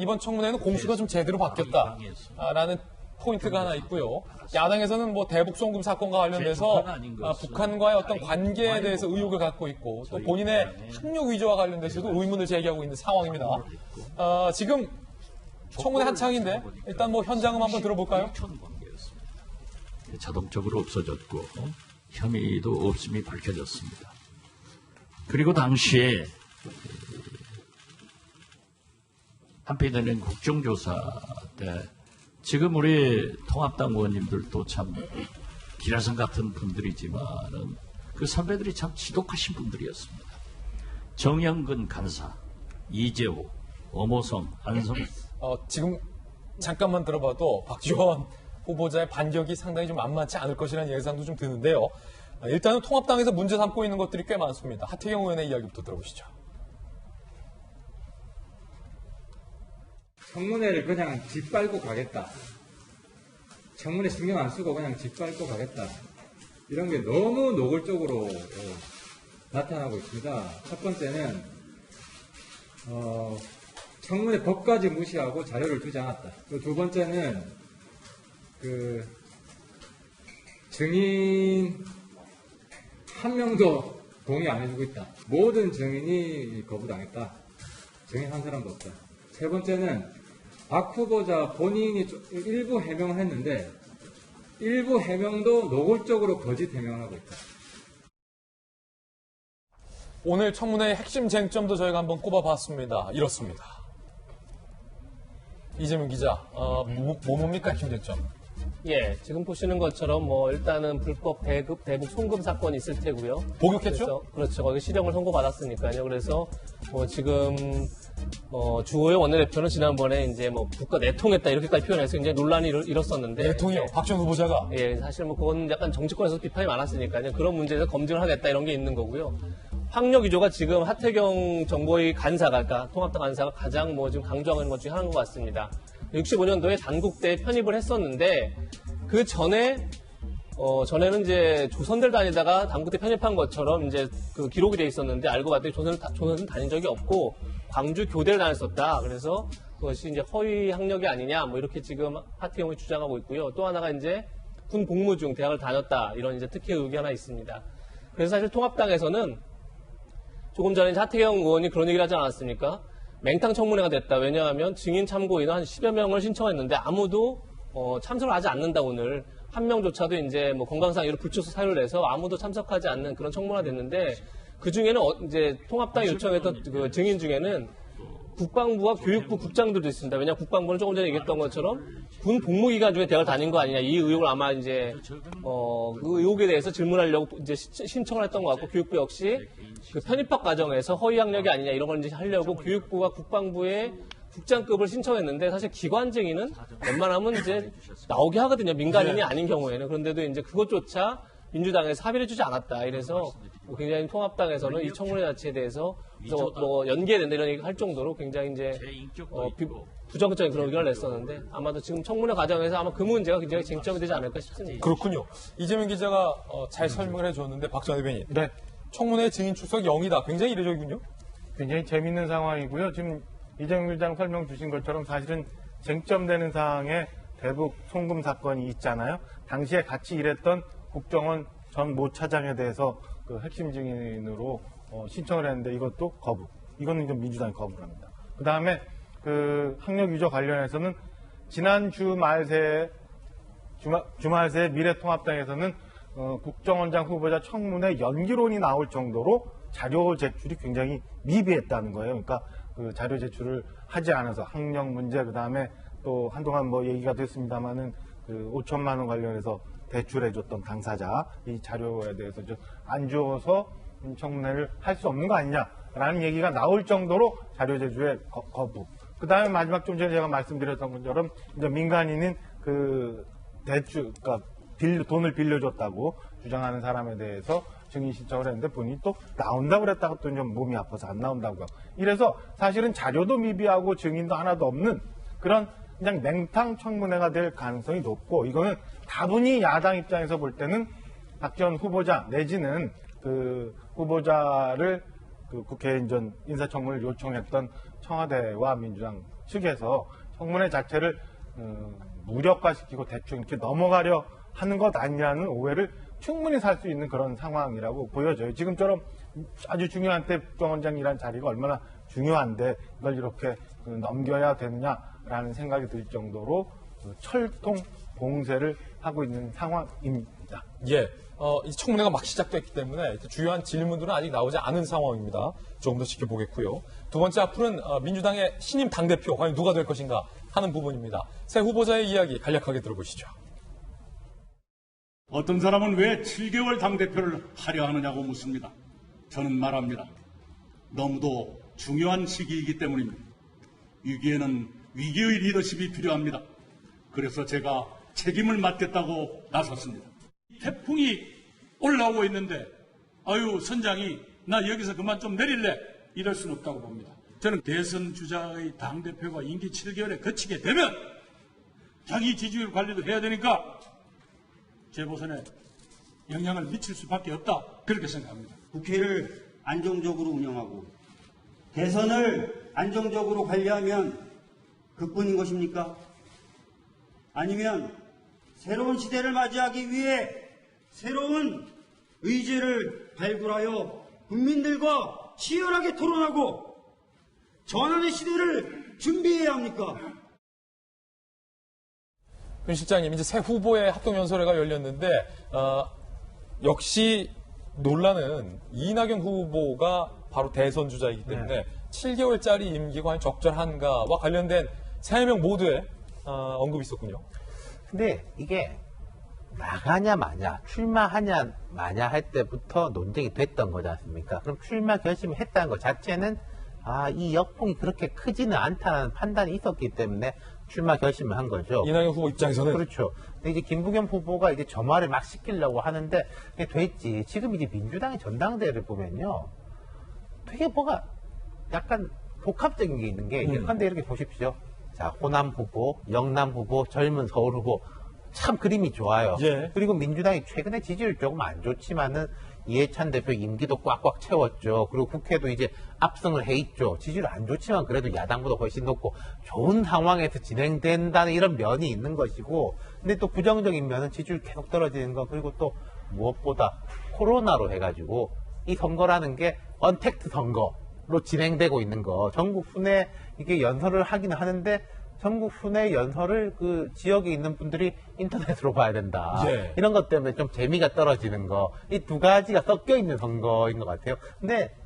이번 청문회는 공수가 좀 제대로 바뀌었다라는 포인트가 하나 있고요. 야당에서는 뭐 대북 송금 사건과 관련돼서 북한과의 어떤 관계에 대해서 의혹을 갖고 있고 또 본인의 학력 위조와 관련돼서도 의문을 제기하고 있는 상황입니다. 지금 청문회 한창인데 일단 뭐 현장음 한번 들어볼까요? 자동적으로 없어졌고 혐의도 없음이 밝혀졌습니다. 그리고 당시에 한편에는 국정조사 때 지금 우리 통합당 의원님들도 참 기라성 같은 분들이지만은 그 선배들이 참 지독하신 분들이었습니다. 정영근 간사, 이재호, 엄호성, 안성. 지금 잠깐만 들어봐도 박지원 후보자의 반격이 상당히 좀 만만치 않을 것이라는 예상도 좀 드는데요. 일단은 통합당에서 문제 삼고 있는 것들이 꽤 많습니다. 하태경 의원의 이야기부터 들어보시죠. 청문회를 그냥 짓밟고 가겠다. 청문회 신경 안 쓰고 그냥 짓밟고 가겠다. 이런 게 너무 노골적으로 나타나고 있습니다. 첫 번째는 청문회 법까지 무시하고 자료를 주지 않았다. 또 두 번째는 증인 한 명도 동의 안 해주고 있다. 모든 증인이 거부당했다. 증인 한 사람도 없다. 세 번째는 박 후보자 본인이 일부 해명을 했는데 일부 해명도 노골적으로 거짓 해명을 하고 있다. 오늘 청문회의 핵심 쟁점도 저희가 한번 꼽아봤습니다. 이렇습니다. 이재명 기자, 뭡니까 핵심 쟁점? 예, 지금 보시는 것처럼 일단은 불법 대북 송금 사건이 있을 테고요. 복역했죠? 그렇죠. 거기 실형을 선고받았으니까요. 그래서 지금 주호영 원내대표는 지난번에 이제 국가 내통했다 이렇게까지 표현해서 굉장히 논란이 일었었는데. 내통이요? 박지원 후보자가? 예, 사실 그건 약간 정치권에서 비판이 많았으니까요. 그런 문제에서 검증을 하겠다 이런 게 있는 거고요. 학력 위조가 지금 하태경 정보위 간사가, 그러니까 통합당 간사가 가장 지금 강조하는 것 중에 하나인 것 같습니다. 65년도에 단국대에 편입을 했었는데 그 전에는 이제 조선대를 다니다가 단국대 편입한 것처럼 이제 그 기록이 돼 있었는데 알고 봤더니 조선은 다닌 적이 없고 광주 교대를 다녔었다. 그래서 그것이 이제 허위 학력이 아니냐 이렇게 지금 하태경이 주장하고 있고요. 또 하나가 이제 군 복무 중 대학을 다녔다 이런 이제 특혜 의혹이 하나 있습니다. 그래서 사실 통합당에서는 조금 전에 이제 하태경 의원이 그런 얘기를 하지 않았습니까? 맹탕 청문회가 됐다. 왜냐하면 증인 참고인은 한 10여 명을 신청했는데 아무도 참석을 하지 않는다. 오늘 한 명조차도 이제 건강상 이유로 불출석 사유를 내서 아무도 참석하지 않는 그런 청문회가 됐는데 그 중에는 이제 통합당이 요청했던 그 증인 중에는 국방부와 교육부 국장들도 있습니다. 왜냐하면 국방부는 조금 전에 얘기했던 것처럼 군 복무기간 중에 대학을 다닌 거 아니냐 이 의혹을 아마 이제 그 의혹에 대해서 질문하려고 이제 신청을 했던 것 같고 교육부 역시 그 편입학 과정에서 허위 학력이 아니냐 이런 걸 이제 하려고 교육부와 국방부에 국장급을 신청했는데 사실 기관 증인은 웬만하면 이제 나오게 하거든요. 민간인이 아닌 경우에는. 그런데도 이제 그것조차 민주당에서 합의를 해주지 않았다. 이래서 굉장히 통합당에서는 이 청문회 자체에 대해서 연기해야 된다 이런 얘기 할 정도로 굉장히 이제 부정적인 그런 의견을 냈었는데 아마도 지금 청문회 과정에서 아마 그 문제가 굉장히 쟁점이 되지 않을까 싶습니다. 그렇군요. 이재명 기자가 잘 설명을 해줬는데 박전 의원님. 네. 청문회 증인 출석 0이다. 굉장히 이례적이군요. 굉장히 재밌는 상황이고요. 지금 이재명 기자 설명 주신 것처럼 사실은 쟁점되는 사항에 대북 송금 사건이 있잖아요. 당시에 같이 일했던 국정원 전 모 차장에 대해서 그 핵심 증인으로 신청을 했는데 이것도 거부. 이거는 좀 민주당이 거부를 합니다. 그 다음에 그 학력 위조 관련해서는 지난 주말새 미래통합당에서는 국정원장 후보자 청문회 연기론이 나올 정도로 자료 제출이 굉장히 미비했다는 거예요. 그러니까 그 자료 제출을 하지 않아서 학력 문제, 그 다음에 또 한동안 얘기가 됐습니다만은 그 5천만 원 관련해서 대출해줬던 당사자 이 자료에 대해서 안 줘서 청문회를 할 수 없는 거 아니냐라는 얘기가 나올 정도로 자료 제출의 거부. 그 다음에 마지막 좀 전에 제가 말씀드렸던 것처럼 이제 민간인인 그 대출, 그러니까 돈을 빌려줬다고 주장하는 사람에 대해서 증인 신청을 했는데 본인이 또 나온다고 그랬다가 또 좀 몸이 아파서 안 나온다고요. 이래서 사실은 자료도 미비하고 증인도 하나도 없는 그런 그냥 맹탕 청문회가 될 가능성이 높고 이거는 다분히 야당 입장에서 볼 때는 박지원 후보자 내지는 그 후보자를 그 국회의원 전 인사청문을 요청했던 청와대와 민주당 측에서 청문회 자체를 무력화시키고 대충 이렇게 넘어가려 하는 것 아니냐는 오해를 충분히 살 수 있는 그런 상황이라고 보여져요. 지금처럼 아주 중요한 때 국정원장이라는 자리가 얼마나 중요한데 이걸 이렇게 넘겨야 되느냐라는 생각이 들 정도로 철통 봉쇄를 하고 있는 상황입니다. 예. 이 청문회가 막 시작됐기 때문에 주요한 질문들은 아직 나오지 않은 상황입니다. 조금 더 지켜보겠고요. 두 번째 앞으로는 민주당의 신임 당대표 과연 누가 될 것인가 하는 부분입니다. 새 후보자의 이야기 간략하게 들어보시죠. 어떤 사람은 왜 7개월 당대표를 하려 하느냐고 묻습니다. 저는 말합니다. 너무도 중요한 시기이기 때문입니다. 위기에는 위기의 리더십이 필요합니다. 그래서 제가 책임을 맡겠다고 나섰습니다. 태풍이 올라오고 있는데 아유 선장이 나 여기서 그만 좀 내릴래 이럴 수는 없다고 봅니다. 저는 대선 주자의 당대표가 임기 7개월에 거치게 되면 자기 지지율 관리도 해야 되니까 재보선에 영향을 미칠 수밖에 없다 그렇게 생각합니다. 국회를 안정적으로 운영하고 대선을 안정적으로 관리하면 그뿐인 것입니까? 아니면 새로운 시대를 맞이하기 위해 새로운 의제를 발굴하여 국민들과 치열하게 토론하고 전환의 시대를 준비해야 합니까? 윤 실장님, 이제 새 후보의 합동연설회가 열렸는데 역시 논란은 이낙연 후보가 바로 대선 주자이기 때문에 7개월짜리 임기가 과연 적절한가와 관련된 3명 모두의 언급이 있었군요. 근데 이게 나가냐 마냐, 출마하냐 마냐 할 때부터 논쟁이 됐던 거지 않습니까? 그럼 출마 결심을 했다는 것 자체는 이 역풍이 그렇게 크지는 않다는 판단이 있었기 때문에 출마 결심을 한 거죠. 이낙연 후보 입장에서는 그렇죠. 근데 이제 김부겸 후보가 이제 점화를 막 시키려고 하는데 그게 됐지. 지금 이제 민주당의 전당대회를 보면요, 되게 뭐가 약간 복합적인 게 있는 게 예컨대 이렇게 보십시오. 자, 호남 후보, 영남 후보, 젊은 서울 후보 참 그림이 좋아요. 예. 그리고 민주당이 최근에 지지율 조금 안 좋지만은 이해찬 대표 임기도 꽉꽉 채웠죠. 그리고 국회도 이제 압승을 해 있죠. 지지율 안 좋지만 그래도 야당보다 훨씬 높고 좋은 상황에서 진행된다는 이런 면이 있는 것이고, 근데 또 부정적인 면은 지지율 계속 떨어지는 거, 그리고 또 무엇보다 코로나로 해가지고 이 선거라는 게 언택트 선거로 진행되고 있는 거. 전국 순회 이게 연설을 하기는 하는데 전국 순회 연설을 그 지역에 있는 분들이 인터넷으로 봐야 된다. 예. 이런 것 때문에 좀 재미가 떨어지는 거. 이 두 가지가 섞여 있는 선거인 것 같아요. 근데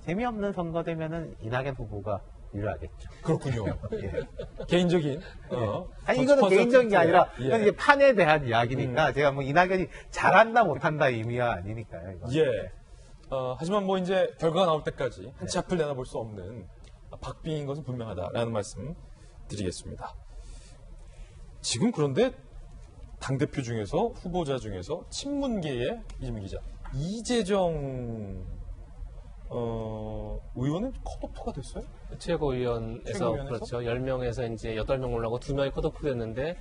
재미없는 선거 되면은 이낙연 후보가 유리하겠죠. 그렇군요. 예. 개인적인. 아니, 이거는 개인적인 게 아니라 예. 이건 이제 판에 대한 이야기니까 제가 뭐 이낙연이 잘한다 못한다 의미가 아니니까요. 이건. 예. 하지만 뭐 이제 결과가 나올 때까지 한치 앞을 내다볼 수 없는 박빙인 것은 분명하다라는 말씀 드리겠습니다. 지금 그런데 당대표 중에서 후보자 중에서 친문계의 이재명 기자 이재정 의원은 컷오프가 됐어요? 최고위원에서 그렇죠. 10명에서 이제 8명 올라오고 2명이 컷오프 됐는데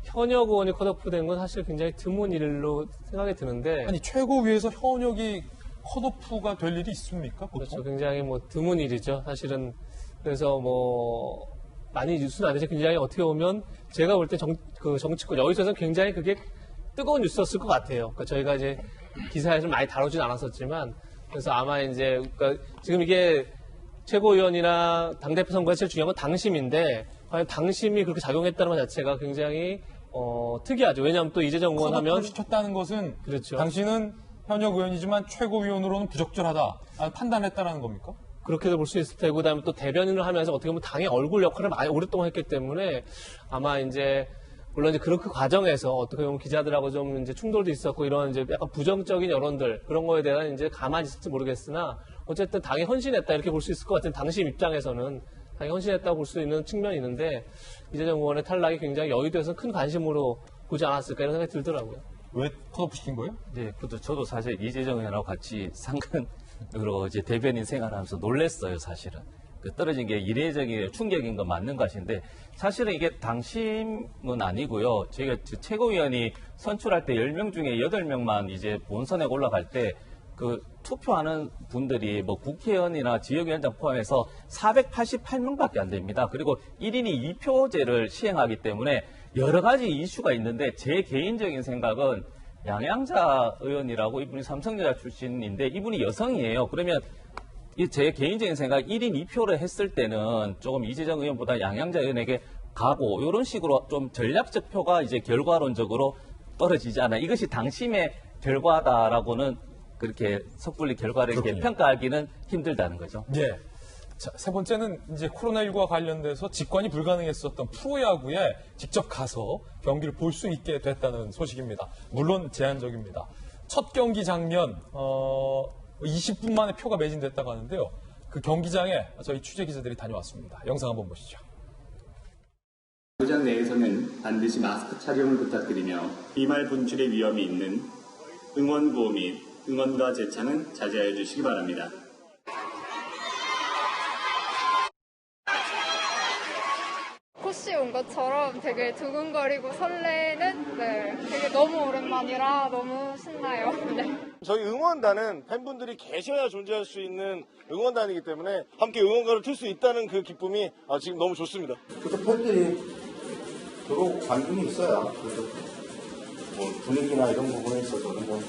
현역 의원이 컷오프 된 건 사실 굉장히 드문 일로 생각이 드는데, 아니 최고위에서 현역이 컷오프가 될 일이 있습니까? 보통? 그렇죠. 굉장히 뭐 드문 일이죠. 사실은. 그래서 뭐 많이 뉴스는 안 되죠. 굉장히 어떻게 보면 제가 볼 때 정치권 여기서는 굉장히 그게 뜨거운 뉴스였을 것 같아요. 그러니까 저희가 이제 기사에서 많이 다루진 않았었지만, 그래서 아마 이제 그러니까 지금 이게 최고위원이나 당대표 선거에 제일 중요한 건 당심인데, 과연 당심이 그렇게 작용했다는 것 자체가 굉장히 특이하죠. 왜냐하면 또 이재정 의원 하면 시켰다는 것은 그렇죠. 당신은 현역 의원이지만 최고위원으로는 부적절하다 판단했다라는 겁니까? 그렇게도 볼 수 있을 테고, 그다음에 또 대변인을 하면서 어떻게 보면 당의 얼굴 역할을 많이 오랫동안 했기 때문에 아마 이제 물론 이제 그 과정에서 어떻게 보면 기자들하고 좀 이제 충돌도 있었고 이런 이제 약간 부정적인 여론들 그런 거에 대한 이제 가만히 있을지 모르겠으나 어쨌든 당에 헌신했다 이렇게 볼 수 있을 것 같은 당시 입장에서는 당에 헌신했다고 볼 수 있는 측면이 있는데 이재정 의원의 탈락이 굉장히 여의도에서 큰 관심으로 보지 않았을까 이런 생각이 들더라고요. 왜 컷오프 시킨 거예요? 네, 저도 사실 이재정 의원하고 같이 상근으로 이제 대변인 생활하면서 놀랬어요, 사실은. 그 떨어진 게 이례적인 충격인 건 맞는 것인데, 사실은 이게 당심은 아니고요. 저희가 최고위원이 선출할 때 10명 중에 8명만 이제 본선에 올라갈 때, 그 투표하는 분들이 뭐 국회의원이나 지역위원장 포함해서 488명밖에 안 됩니다. 그리고 1인이 2표제를 시행하기 때문에 여러 가지 이슈가 있는데, 제 개인적인 생각은 양양자 의원이라고 이분이 삼성여자 출신인데 이분이 여성이에요. 그러면 제 개인적인 생각 1인 2표를 했을 때는 조금 이재정 의원보다 양양자 의원에게 가고 이런 식으로 좀 전략적 표가 이제 결과론적으로 떨어지지 않아. 이것이 당심의 결과다라고는 그렇게 섣불리 결과를 이렇게 그렇군요. 평가하기는 힘들다는 거죠. 예. 자, 세 번째는 이제 코로나19와 관련돼서 직관이 불가능했었던 프로야구에 직접 가서 경기를 볼 수 있게 됐다는 소식입니다. 물론 제한적입니다. 첫 경기 장면, 20분 만에 표가 매진됐다고 하는데요. 그 경기장에 저희 취재 기자들이 다녀왔습니다. 영상 한번 보시죠. 야구장 내에서는 반드시 마스크 착용을 부탁드리며 비말 분출의 위험이 있는 응원구호 및 응원가 제창은 자제해 주시기 바랍니다. 코시 온 것처럼 되게 두근거리고 설레는 되게 너무 오랜만이라 너무 신나요. 네. 저희 응원단은 팬분들이 계셔야 존재할 수 있는 응원단이기 때문에 함께 응원가를 틀 수 있다는 그 기쁨이 지금 너무 좋습니다. 그래서 팬들이 주로 관중이 있어야 그래서 뭐 분위기나 이런 부분에 있어서는 뭐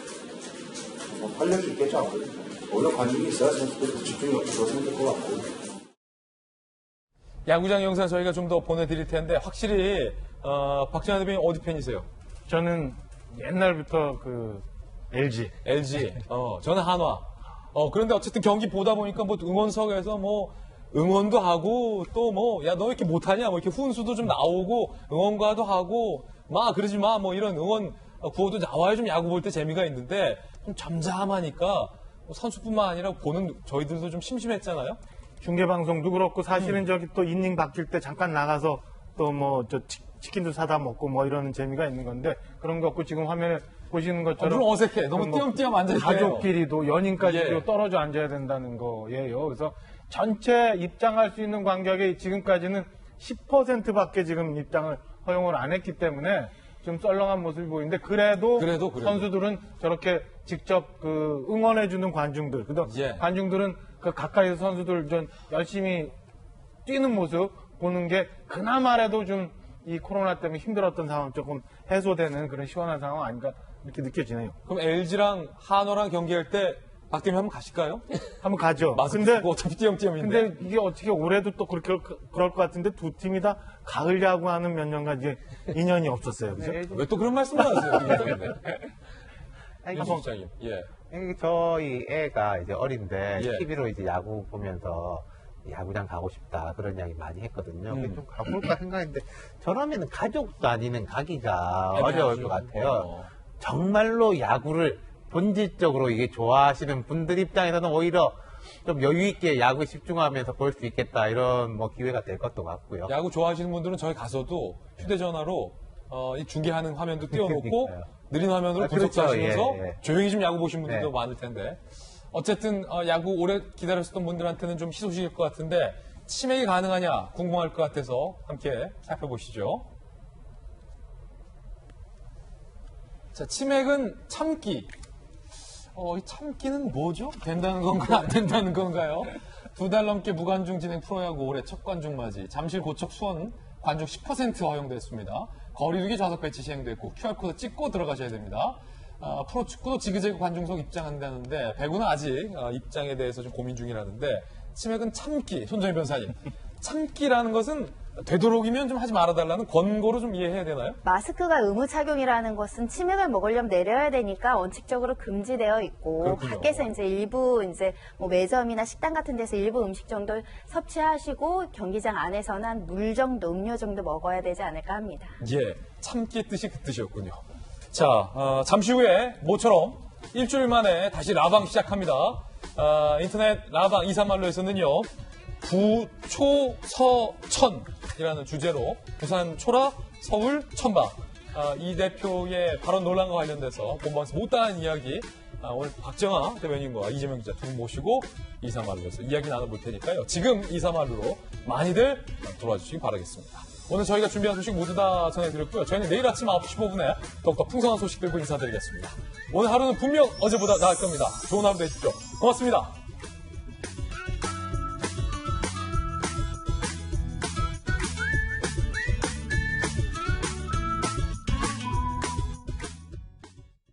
활력이 있겠죠. 아무래도. 원래 관중이 있어야 선수들도 집중력도 더 생길 것 같고. 야구장 영상 저희가 좀 더 보내드릴 텐데 확실히 박진환 대표님 어디 팬이세요? 저는 옛날부터 그 LG. 저는 한화. 그런데 어쨌든 경기 보다 보니까 뭐 응원석에서 뭐 응원도 하고 또 뭐 야 너 이렇게 못하냐 뭐 이렇게 훈수도 좀 나오고 응원가도 하고 막 그러지 마 뭐 이런 응원 구호도 나와야 좀 야구 볼 때 재미가 있는데 좀 잠잠하니까 선수뿐만 아니라 보는 저희들도 좀 심심했잖아요. 중계방송도 그렇고 사실은 저기 또 이닝 바뀔 때 잠깐 나가서 또 뭐 저 치킨도 사다 먹고 뭐 이러는 재미가 있는 건데 그런 거 없고 지금 화면에 보시는 것처럼 너무 어색해. 너무 띄엄띄엄 앉아있어요. 가족끼리도 연인까지도 예. 떨어져 앉아야 된다는 거예요. 그래서 전체 입장할 수 있는 관객이 지금까지는 10%밖에 지금 입장을 허용을 안 했기 때문에 좀 썰렁한 모습이 보이는데 그래도. 선수들은 저렇게 직접 그 응원해주는 관중들, 관중들은 그 가까이서 선수들 좀 열심히 뛰는 모습 보는 게 그나마라도 좀 이 코로나 때문에 힘들었던 상황 조금 해소되는 그런 시원한 상황 아닌가 이렇게 느껴지네요. 그럼 LG랑 한화랑 경기할 때 박대민 한번 가실까요? 한번 가죠. 근데 어차피 띄엄띄엄인데. 근데 이게 어떻게 올해도 또 그렇게 그럴 것 같은데 두 팀이 다 가을 야구하는 몇 년간 이제 인연이 없었어요. 그죠? 왜 또 그런 말씀을 하세요? 이수장님. 예. 저희 애가 이제 어린데 예. TV로 이제 야구 보면서 야구장 가고 싶다 그런 이야기 많이 했거든요. 좀 가볼까 생각했는데 저러면 가족도 아니면 가기가 어려울 것 같아요. 정말로 야구를 본질적으로 이게 좋아하시는 분들 입장에서는 오히려 좀 여유 있게 야구에 집중하면서 볼 수 있겠다 이런 뭐 기회가 될 것도 같고요. 야구 좋아하시는 분들은 저희 가서도 휴대전화로 이 중계하는 화면도 띄워놓고 느린 화면으로 분석하시면서 조용히 좀 야구 보신 분들도 많을 텐데 어쨌든 야구 오래 기다렸었던 분들한테는 좀 희소식일 것 같은데 치맥이 가능하냐 궁금할 것 같아서 함께 살펴보시죠. 자, 치맥은 참기. 이 참기는 뭐죠? 된다는 건가 안 된다는 건가요? 2달 넘게 무관중 진행 프로야구 올해 첫 관중 맞이. 잠실 고척 수원 관중 10% 허용됐습니다. 거리두기 좌석 배치 시행됐고 QR코드 찍고 들어가셔야 됩니다. 프로축구도 지그재그 관중석 입장한다는데 배구는 아직 입장에 대해서 좀 고민 중이라는데 치맥은 참기. 손정희 변호사님. 참기라는 것은 되도록이면 좀 하지 말아달라는 권고로 좀 이해해야 되나요? 마스크가 의무 착용이라는 것은 치맥을 먹으려면 내려야 되니까 원칙적으로 금지되어 있고 그렇군요. 밖에서 이제 일부 이제 뭐 매점이나 식당 같은 데서 일부 음식 정도 섭취하시고 경기장 안에서는 한 물 정도, 음료 정도 먹어야 되지 않을까 합니다. 예, 참기의 뜻이 그 뜻이었군요. 자, 잠시 후에 모처럼 일주일 만에 다시 라방 시작합니다. 인터넷 라방 2, 3말로에서는요. 부초서천이라는 주제로 부산 초라, 서울 천방 이 대표의 발언 논란과 관련돼서 본방에서 못다한 이야기 오늘 박정아 대변인과 이재명 기자 두 분 모시고 2, 3말로에서 이야기 나눠볼 테니까요. 지금 2, 3말로 많이들 들어와 주시기 바라겠습니다. 오늘 저희가 준비한 소식 모두 다 전해드렸고요. 저희는 내일 아침 9시 15분에 더욱더 풍성한 소식 들고 인사드리겠습니다. 오늘 하루는 분명 어제보다 나을 겁니다. 좋은 하루 되십시오. 고맙습니다.